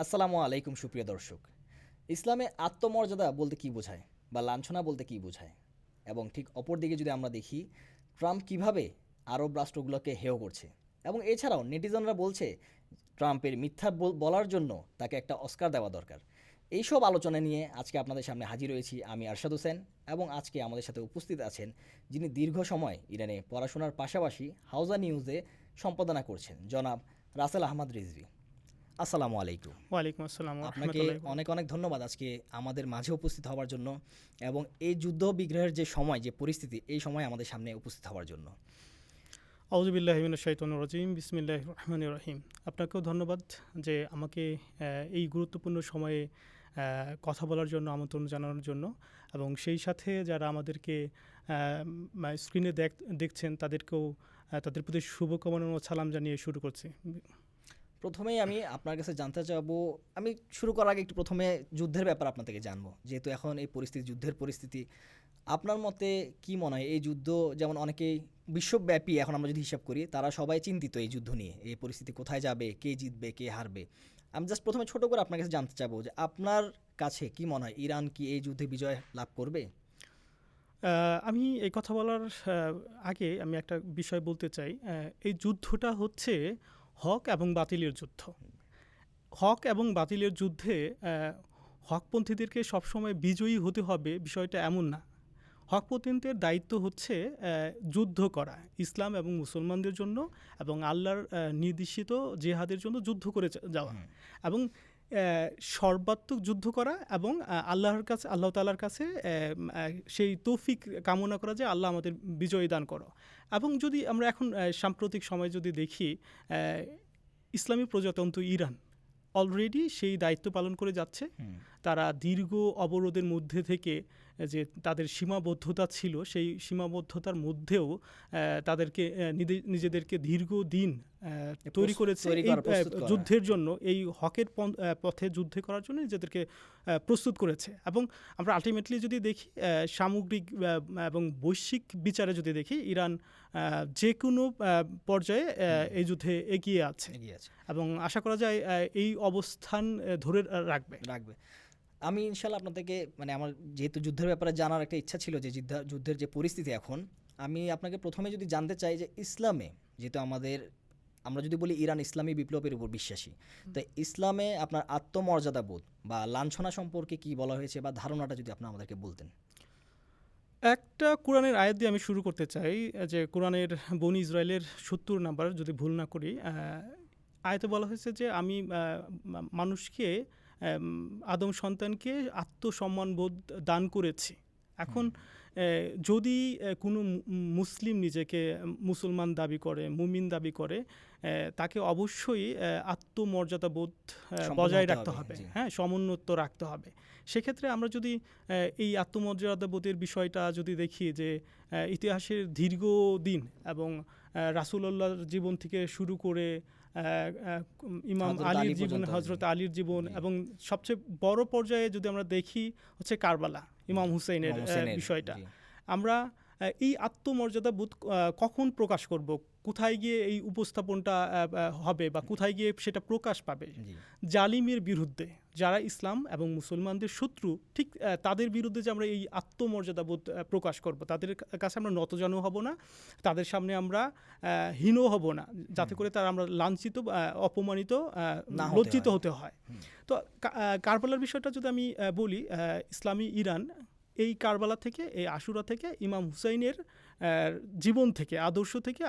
আসসালামু আলাইকুম সুপ্রিয় দর্শক। ইসলামে আত্মমর্যাদা বলতে কী বোঝায় বা লাঞ্ছনা বলতে কী বোঝায়? এবং ঠিক অপর দিকে যদি আমরা দেখি ট্রাম্প কিভাবে আরব রাষ্ট্রগুলোকে হেয় করছে এবং এছাড়াও নেটিজনরা বলছে ট্রাম্পের মিথ্যা বলার জন্য তাকে একটা অস্কার দেওয়া দরকার। এইসব আলোচনা নিয়ে আজকে আপনাদের সামনে হাজির হয়েছি আমি আরশাদ হোসেন এবং আজকে আমাদের সাথে উপস্থিত আছেন যিনি দীর্ঘ সময় ইরানে পড়াশোনার পাশাপাশি হাউজা নিউজে সম্পাদনা করছেন জনাব রাসেল আহমদ রিজভী। আসসালামু আলাইকুম। ওয়ালাইকুম আসসালাম ওয়া আপনাকে রাহমাতুল্লাহি ওয়া অনেক অনেক ধন্যবাদ আজকে আমাদের মাঝে উপস্থিত হওয়ার জন্য এবং এই যুদ্ধ বিগ্রহের যে সময় যে পরিস্থিতি এই সময় আমাদের সামনে উপস্থিত হওয়ার জন্য। আউযু বিল্লাহি মিনাশ শাইতানির রাজিম বিসমিল্লাহির রহমানির রহিম। আপনাকেও ধন্যবাদ যে আমাকে এই গুরুত্বপূর্ণ সময়ে কথা বলার জন্য আমন্ত্রণ জানানোর জন্য এবং সেই সাথে যারা আমাদেরকে স্ক্রিনে দেখছেন তাদেরকেও তাদের প্রতি শুভকামনা ও সালাম জানিয়ে শুরু করছি। প্রথমেই আমি আপনার কাছে জানতে চাবো, আমি শুরু করার আগে একটু প্রথমে যুদ্ধের ব্যাপার আপনার থেকে জানবো, যেহেতু এখন এই পরিস্থিতি যুদ্ধের পরিস্থিতি। আপনার মতে কি মনে হয় এই যুদ্ধ, যেমন অনেকেই বিশ্বব্যাপী এখন আমরা যদি হিসাব করি তারা সবাই চিন্তিত এই যুদ্ধ নিয়ে, এই পরিস্থিতি কোথায় যাবে, কে জিতবে কে হারবে। আমি জাস্ট প্রথমে ছোট করে আপনার কাছে জানতে চাবো যে আপনার কাছে কি মনে হয় ইরান কি এই যুদ্ধে বিজয় লাভ করবে? আমি এই কথা বলার আগে আমি একটা বিষয় বলতে চাই। এই যুদ্ধটা হচ্ছে হক এবং বাতিলের যুদ্ধ। হক এবং বাতিলের যুদ্ধে হকপন্থীদেরকে সবসময় বিজয়ী হতে হবে বিষয়টা এমন না। হকপন্থীদের দায়িত্ব হচ্ছে যুদ্ধ করা ইসলাম এবং মুসলমানদের জন্য এবং আল্লাহর নির্দেশিত জেহাদের জন্য যুদ্ধ করে যাওয়া এবং সর্বাত্মক যুদ্ধ করা এবং আল্লাহ তাআলার কাছে সেই তৌফিক কামনা করা যে আল্লাহ আমাদের বিজয় দান করো। এবং যদি আমরা এখন সাম্প্রতিক সময় যদি দেখি, ইসলামী প্রজাতন্ত্র ইরান অলরেডি সেই দায়িত্ব পালন করে যাচ্ছে। তারা দীর্ঘ অবরোধের মধ্যে থেকে যে তাদের সীমাবদ্ধতা ছিল সেই সীমাবদ্ধতার মধ্যেও তাদেরকে নিজেদেরকে দীর্ঘদিন তৈরি করেছে যুদ্ধের জন্য, এই হকের পথে যুদ্ধ করার জন্য নিজেদেরকে প্রস্তুত করেছে। এবং আমরা আলটিমেটলি যদি দেখি সামগ্রিক এবং বৈশ্বিক বিচারে যদি দেখি ইরান যে কোনো পর্যায়ে এই যুদ্ধে এগিয়ে আছে এবং আশা করা যায় এই অবস্থান ধরে রাখবে। আমি ইনশাল্লাহ আপনার থেকে আমার যেহেতু যুদ্ধের ব্যাপারে জানার একটা ইচ্ছা ছিল যে যুদ্ধের যে পরিস্থিতি এখন, আমি আপনাকে প্রথমে যদি জানতে চাই যে ইসলামে যেহেতু আমরা যদি বলি ইরান ইসলামী বিপ্লবের উপর বিশ্বাসী, তো ইসলামে আপনার আত্মমর্যাদা বোধ বা লাঞ্ছনা সম্পর্কে কি বলা হয়েছে বা ধারণাটা যদি আপনি আমাদেরকে বলতেন। একটা কোরআনের আয়াত দিয়ে আমি শুরু করতে চাই, যে কোরআনের বনি ইসরায়েলের ৭০ নাম্বার যদি ভুল না করি, আয়াতে বলা হয়েছে যে আমি মানুষকে আদম সন্তানকে আত্মসম্মানবোধ দান করেছি। এখন যদি কোনো মুসলিম নিজেকে মুসলমান দাবি করে, মুমিন দাবি করে, তাকে অবশ্যই আত্মমর্যাদাবোধ বজায় রাখতে হবে, হ্যাঁ, সমুন্নত রাখতে হবে। সেক্ষেত্রে আমরা যদি এই আত্মমর্যাদাবোধের বিষয়টা যদি দেখি যে ইতিহাসের দীর্ঘদিন এবং রাসূলুল্লাহর জীবন থেকে শুরু করে ইমাম আলীর জীবন, হযরত আলীর জীবন এবং সবচেয়ে বড় পর্যায়ে যদি আমরা দেখি হচ্ছে কারবালা ইমাম হুসাইনের বিষয়টা, আমরা এই আত্মমর্যাদা বোধ কখন প্রকাশ করব, কোথায় গিয়ে এই উপস্থাপনটা হবে বা কোথায় গিয়ে সেটা প্রকাশ পাবে? জালিমের বিরুদ্ধে, যারা ইসলাম এবং মুসলমানদের শত্রু, ঠিক তাদের বিরুদ্ধে যে আমরা এই আত্মমর্যাদা বোধ প্রকাশ করব, তাদের কাছে আমরা নতজানু হব না, তাদের সামনে আমরা হীন হব না, যাতে করে তারা আমরা লাঞ্ছিত, অপমানিত, লজ্জিত হতে হয়। তো কারবালার বিষয়টা যদি আমি বলি, ইসলামী ইরান এই কারবালা থেকে, এই আশুরা থেকে ইমাম হুসাইনের জীবন থেকে, আদর্শ থেকে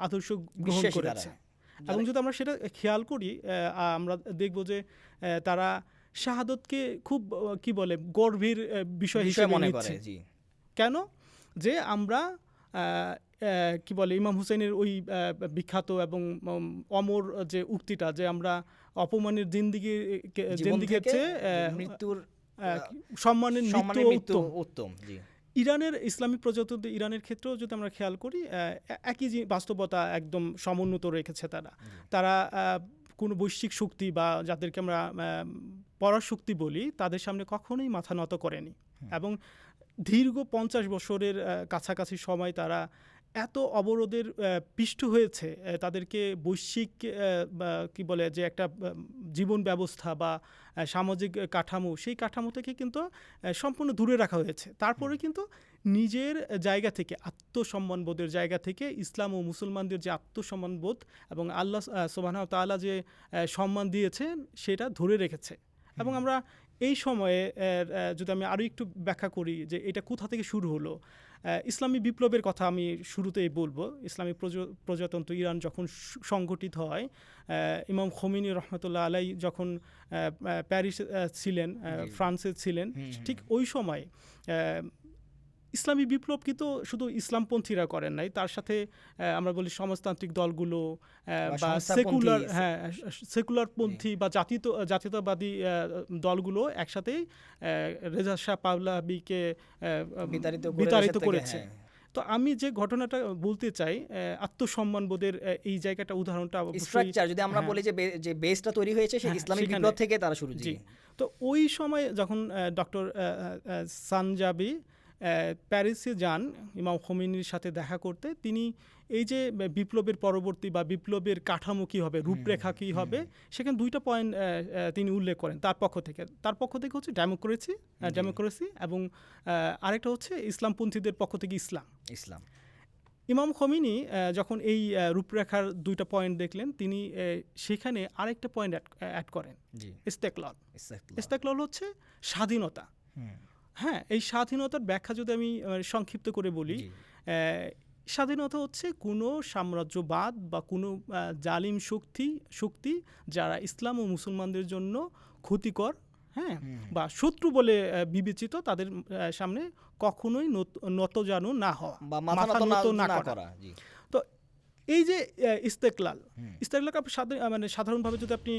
আদর্শ গ্রহণ করেছে। এবং যদি আমরা সেটা খেয়াল করি, আমরা দেখব যে তারা শাহাদতকে খুব কি বলে গর্বের বিষয় হিসেবে মনে করে। কেন? যে আমরা কি বলে ইমাম হুসাইনের ওই বিখ্যাত এবং অমর যে উক্তিটা, যে আমরা অপমানের জিন্দিগির চেয়ে মৃত্যুর সম্মানের মৃত্যু উত্তম। ইরানের ইসলামিক প্রজাতন্ত্র ইরানের ক্ষেত্রেও যদি আমরা খেয়াল করি, একই বাস্তবতা একদম সমুন্নত রেখেছে। তারা কোনো বৈশ্বিক শক্তি বা যাদেরকে আমরা পরাশক্তি বলি, তাদের সামনে কখনোই মাথা নত করেনি এবং দীর্ঘ ৫০ বছরের কাছাকাছি সময় তারা এত অবরোধের পিষ্ট হয়েছে, তাদেরকে বৈশ্বিক কি বলে যে একটা জীবন ব্যবস্থা বা সামাজিক কাঠামো, সেই কাঠামো থেকে কিন্তু সম্পূর্ণ দূরে রাখা হয়েছে। তারপরে কিন্তু নিজের জায়গা থেকে, আত্মসম্মানবোধের জায়গা থেকে ইসলাম ও মুসলমানদের যে আত্মসম্মানবোধ এবং আল্লাহ সুবহানাহু ওয়া তাআলা যে সম্মান দিয়েছেন সেটা ধরে রেখেছে। এবং আমরা এই সময়ে যদি আমি আরও একটু ব্যাখ্যা করি যে এটা কোথা থেকে শুরু হলো, ইসলামী বিপ্লবের কথা আমি শুরুতেই বলবো। ইসলামী প্রজাতন্ত্র ইরান যখন সংগঠিত হয়, ইমাম খোমেনি রহমতুল্লাহ আলাই যখন প্যারিসে ছিলেন, ফ্রান্সে ছিলেন, ঠিক ওই সময় ইসলামী বিপ্লব কিন্তু শুধু ইসলামপন্থীরা করেন নাই, তার সাথে আমরা বলি সমাজতান্ত্রিক দলগুলো বা সেকুলারপন্থী বা জাতীয়তাবাদী দলগুলো একসাথেই রেজা শাহ পাহলাবিকে বিতাড়িত করেছে। তো আমি যে ঘটনাটা বলতে চাই, আত্মসম্মানবোধের এই জায়গাটা, উদাহরণটা স্ট্রাকচার যদি আমরা বলি যে বেসটা তৈরি হয়েছে সেই ইসলামিক বিপ্লব থেকে তারা শুরু। জি, তো ওই সময় যখন ডক্টর সানজাবি প্যারিসে যান ইমাম খোমেনির সাথে দেখা করতে, তিনি এই যে বিপ্লবের পরবর্তী বা বিপ্লবের কাঠামো কী হবে, রূপরেখা কী হবে, সেখানে দুইটা পয়েন্ট তিনি উল্লেখ করেন তার পক্ষ থেকে হচ্ছে ডেমোক্রেসি এবং আরেকটা হচ্ছে ইসলামপন্থীদের পক্ষ থেকে ইসলাম। ইমাম খোমেনি যখন এই রূপরেখার দুইটা পয়েন্ট দেখলেন, তিনি সেখানে আরেকটা পয়েন্ট অ্যাড করেন, ইস্তেকলাল হচ্ছে স্বাধীনতা। হ্যাঁ, এই স্বাধীনতার ব্যাখ্যা যদি আমি সংক্ষিপ্ত করে বলি, স্বাধীনতা হচ্ছে কোনো সাম্রাজ্যবাদ বা কোনো জালিম শক্তি যারা ইসলাম ও মুসলমানদের জন্য ক্ষতিকর, হ্যাঁ, বা শত্রু বলে বিবেচিত, তাদের সামনে কখনোই নতজানু না হওয়া বা মাথা নত না করা। তো এই যে ইস্তেকলাল মানে সাধারণভাবে যদি আপনি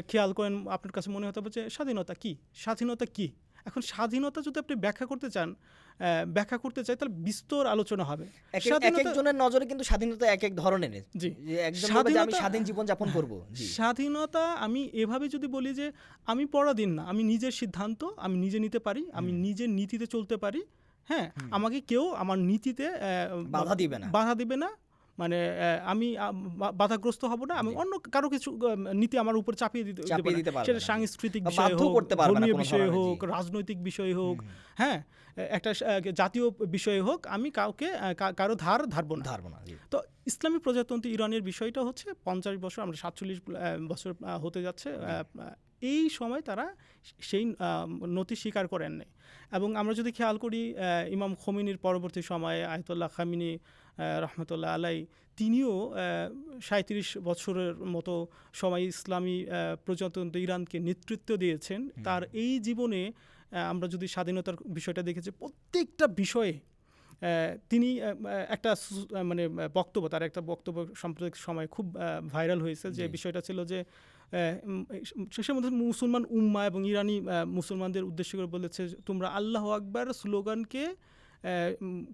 খেয়াল করেন, আপনার কাছে মনে হতে হবে যে স্বাধীনতা কি। এখন স্বাধীনতা যদি আপনি ব্যাখ্যা করতে চাই তাহলে বিস্তর আলোচনা হবে। একজনের নজরে কিন্তু স্বাধীনতা এক এক ধরনের। জি, আমি স্বাধীন জীবন যাপন করব। স্বাধীনতা আমি এভাবে যদি বলি যে আমি পরাধীন না, আমি নিজের সিদ্ধান্ত আমি নিজে নিতে পারি, আমি নিজের নীতিতে চলতে পারি। হ্যাঁ, আমাকে কেউ আমার নীতিতে বাধা দিবে না, মানে আমি বাধাগ্রস্ত হব না, আমি অন্য কারো কিছু নীতি আমার উপর চাপিয়ে দিতে পারবো, সেটা সাংস্কৃতিক বিষয় হোক, ধর্মীয় বিষয় হোক, রাজনৈতিক বিষয় হোক, হ্যাঁ, একটা জাতীয় বিষয় হোক, আমি কারো ধারবো না। তো ইসলামী প্রজাতন্ত্র ইরানের বিষয়টা হচ্ছে 50 বছর, আমরা 47 বছর হতে যাচ্ছে, এই সময় তারা সেই নতি স্বীকার করেন নাই। এবং আমরা যদি খেয়াল করি, ইমাম খোমেনির পরবর্তী সময়ে আয়াতুল্লাহ খামিনি রহমতুল্লাহ আলাই, তিনিও 37 বছরের মতো সময় ইসলামী প্রজাতন্ত্র ইরানকে নেতৃত্ব দিয়েছেন। তার এই জীবনে আমরা যদি স্বাধীনতার বিষয়টা দেখেছি, প্রত্যেকটা বিষয়ে তিনি একটা মানে তার একটা বক্তব্য সাম্প্রতিক সময় খুব ভাইরাল হয়েছে, যে বিষয়টা ছিল যে সে মধ্যে মুসলমান উম্মা এবং ইরানি মুসলমানদের উদ্দেশ্য করে বলেছে, তোমরা আল্লাহ আকবার স্লোগানকে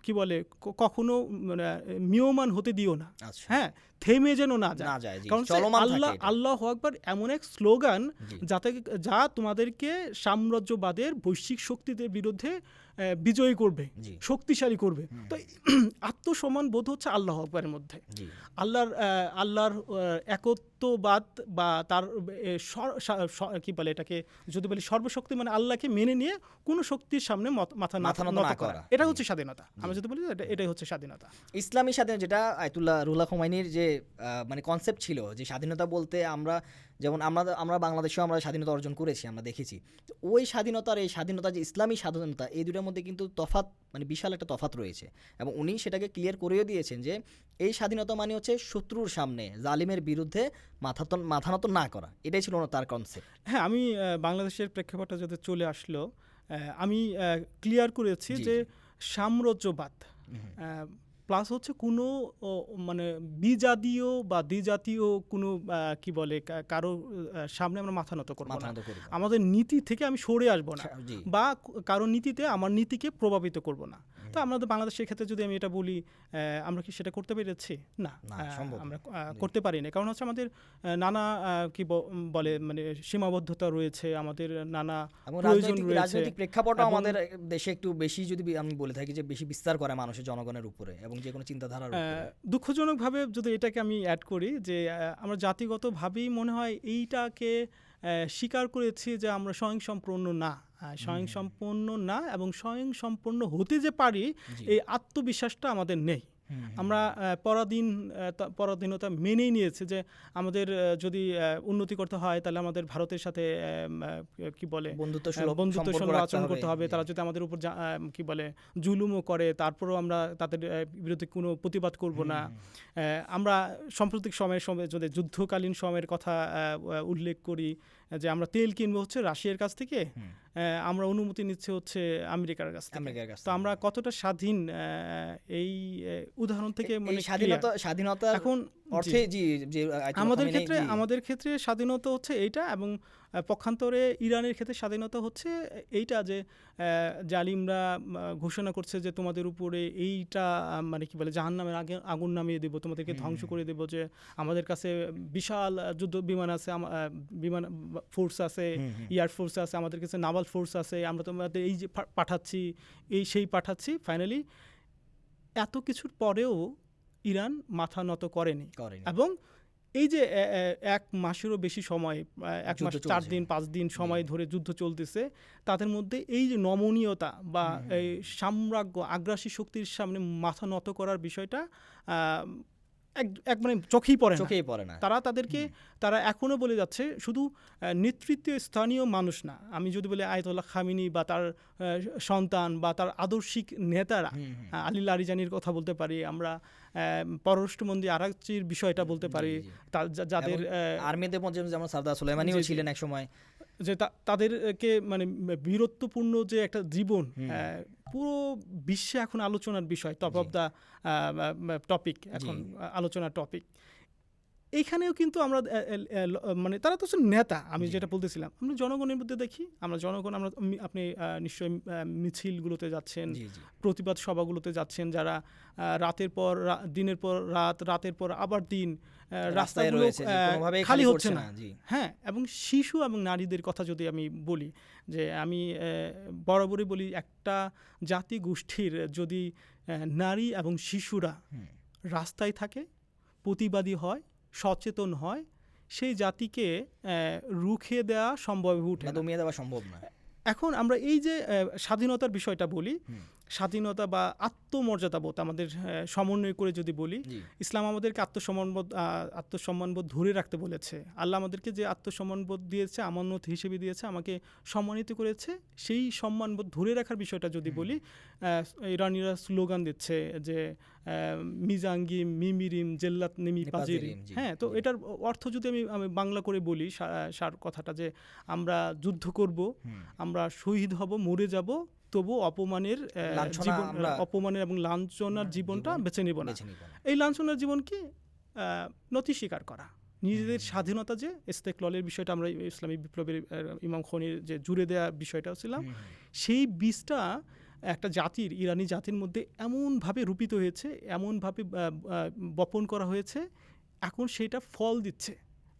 কি বলে কখনো মিয়মান হতে দিও না, হ্যাঁ, থেমে যেন না যায়। কারণ আল্লাহ আকবার এমন এক স্লোগান যা তোমাদেরকে সাম্রাজ্যবাদের বৈশ্বিক শক্তিদের বিরুদ্ধে বিজয়ী করবে, শক্তিশালী করবে। তো আত্মসম্মান বোধ হচ্ছে আল্লাহ আকবারের মধ্যে, আল্লাহর একত্ববাদ বা তার কি বলে এটাকে যদি বলি সর্বশক্তি, মানে আল্লাহকে মেনে নিয়ে কোনো শক্তির সামনে মাথা নত করা, এটা হচ্ছে স্বাধীনতা। আমরা যদি বলি এটাই হচ্ছে স্বাধীনতা, ইসলামী স্বাধীনতা, যেটা আয়াতুল্লাহ রুহুল্লাহ খোমেনির যে মানে কনসেপ্ট ছিল, যে স্বাধীনতা বলতে যেমন আমরা বাংলাদেশেও আমরা স্বাধীনতা অর্জন করেছি, আমরা দেখেছি। ওই স্বাধীনতার এই স্বাধীনতা, যে ইসলামী স্বাধীনতা, এই দুটোর মধ্যে কিন্তু তফাৎ, মানে বিশাল একটা তফাৎ রয়েছে। এবং উনি সেটাকে ক্লিয়ার করেও দিয়েছেন যে এই স্বাধীনতা মানে হচ্ছে শত্রুর সামনে জালিমের বিরুদ্ধে মাথা নত না করা, এটাই ছিল তার কনসেপ্ট। হ্যাঁ, আমি বাংলাদেশের প্রেক্ষাপটে যাতে চলে আসলো, আমি ক্লিয়ার করেছি যে সাম্রাজ্যবাদ প্লাস হচ্ছে কোনো মানে বিজাতীয় বা দ্বিজাতীয় কোনো কি বলে কারো সামনে আমরা মাথা নত করবো না, আমাদের নীতি থেকে আমি সরে আসবো না, বা কারো নীতিতে আমার নীতিকে প্রভাবিত করব না। তো আমাদের বাংলাদেশের ক্ষেত্রে যদি আমি এটা বলি, আমরা কি সেটা করতে পেরেছি? না, আমরা করতে পারি না। কারণ হচ্ছে আমাদের নানা কি বলে মানে সীমাবদ্ধতা রয়েছে, আমাদের নানা প্রয়োজন রয়েছে, রাজনৈতিক প্রেক্ষাপট আমাদের দেশে একটু বেশি, যদি আমি বলে থাকি যে বেশি বিস্তার করে মানুষের জনগণের উপরে, এবং এবং যে কোনো চিন্তাধারার উপরে? দুঃখজনকভাবে যদি এটাকে আমি অ্যাড করি যে আমরা জাতিগতভাবেই মনে হয় এইটাকে স্বীকার করেছি যে আমরা স্বয়ংসম্পূর্ণ না, স্বয়ংসম্পূর্ণ না, এবং স্বয়ংসম্পূর্ণ হতে যে পারি জি। এই আত্মবিশ্বাসটা আমাদের নেই। আমরা পরাধীনতা মেনেই নিয়েছি যে আমাদের যদি উন্নতি করতে হয় তাহলে আমাদের ভারতের সাথে কি বলে বন্ধুত্বসুলভ বন্ধুত্বসুলভ সম্পর্ক রাখতে আচরণ করতে হবে। জি। তারা যদি আমাদের উপর কি বলে জুলুমও করে, তারপরেও আমরা তাদের বিরুদ্ধে কোনো প্রতিবাদ করব না। আমরা সাম্প্রতিক সময়ের যদি যুদ্ধকালীন সময়ের কথা উল্লেখ করি যে আমরা তেল কিনবো হচ্ছে রাশিয়ার কাছ থেকে, আমরা অনুমতি নিচ্ছে হচ্ছে আমেরিকার কাছ থেকে। তো আমরা কতটা স্বাধীন এই উদাহরণ থেকে মানে স্বাধীনতা এখন অর্থে জি যে আমাদের ক্ষেত্রে স্বাধীনতা হচ্ছে এইটা, এবং পক্ষান্তরে ইরানের ক্ষেত্রে স্বাধীনতা হচ্ছে এইটা যে জালিমরা ঘোষণা করছে যে তোমাদের উপরে এইটা মানে কি বলে জাহান্নামের আগুন নামিয়ে দেব, তোমাদেরকে ধ্বংস করে দেব, যে আমাদের কাছে বিশাল যুদ্ধ বিমান আছে, বিমান ফোর্স আছে, এয়ার ফোর্স আছে, আমাদের কাছে নাভাল ফোর্স আছে, আমরা তোমাদের এই যে পাঠাচ্ছি, সেই পাঠাচ্ছি। ফাইনালি এত কিছুর পরেও ইরান মাথা নত করেনি। এবং এই যে 1 মাসেরও বেশি সময়, 1 মাস 4 দিন 5 দিন সময় ধরে যুদ্ধ চলতেছে, তাদের মধ্যে এই যে নমনীয়তা বা এই সাম্রাজ্য আগ্রাসী শক্তির সামনে মাথা নত করার বিষয়টা মানে চোখেই পড়ে না। তারা এখনো বলে যাচ্ছে, শুধু নেতৃত্বে স্থানীয় মানুষ না, আমি যদি বলি আয়াতুল্লাহ খামেনি বা তার সন্তান বা তার আদর্শিক নেতারা, আলী লারিজানির কথা বলতে পারি আমরা, পররাষ্ট্রমন্ত্রী আরাকচির বিষয়টা বলতে পারি, যাদের আর্মিতে যেমন সরদার সুলাইমানিও ছিলেন এক সময়, যে তাদেরকে মানে বীরত্বপূর্ণ যে একটা জীবন পুরো বিশ্বে এখন আলোচনার বিষয়, টপ অফ দ্য টপিক, এখন আলোচনার টপিক। এইখানেও কিন্তু আমরা মানে তারা তো নেতা, আমি যেটা বলতেছিলাম, আমরা জনগণের মধ্যে দেখি, আপনি নিশ্চয়ই মিছিলগুলোতে যাচ্ছেন, প্রতিবাদ সভাগুলোতে যাচ্ছেন, যারা দিনের পর রাতের পর আবার দিন রাস্তাগুলো খালি হচ্ছে না। হ্যাঁ, এবং শিশু এবং নারীদের কথা যদি আমি বলি, যে আমি বরাবরই বলি, একটা জাতি গোষ্ঠীর যদি নারী এবং শিশুরা রাস্তায় থাকে, প্রতিবাদী হয়, সচেতন হয়, সেই জাতিকে রুখে দেওয়া সম্ভব না। এখন আমরা এই যে স্বাধীনতার বিষয়টা বলি, স্বাধীনতা বা আত্মমর্যাদাবোধ আমাদের সমন্বয় করে যদি বলি, ইসলাম আমাদেরকে আত্মসম্মানবোধ ধরে রাখতে বলেছে। আল্লাহ আমাদেরকে যে আত্মসম্মানবোধ দিয়েছে, আমানত হিসেবে দিয়েছে, আমাকে সম্মানিত করেছে, সেই সম্মানবোধ ধরে রাখার বিষয়টা যদি বলি, ইরানিরা স্লোগান দিচ্ছে যে মিজাঙ্গি মিমিরিম জেল্লাত নেমি পাজিরিম। হ্যাঁ, তো এটার অর্থ যদি আমি বাংলা করে বলি, সার কথাটা, যে আমরা যুদ্ধ করব, আমরা শহীদ হব, মরে যাব, তবু অপমানের এবং লাঞ্ছনার জীবনটা বেছে নেব না। এই লাঞ্ছনার জীবনকে নতি স্বীকার করা, নিজেদের স্বাধীনতা যে ইস্তেকলালের বিষয়টা আমরা ইসলামী বিপ্লবের ইমাম খনির যে জুড়ে দেওয়া বিষয়টা ছিলাম, সেই বীজটা একটা জাতির, ইরানি জাতির মধ্যে এমনভাবে রূপিত হয়েছে, এমনভাবে বপন করা হয়েছে, এখন সেটা ফল দিচ্ছে।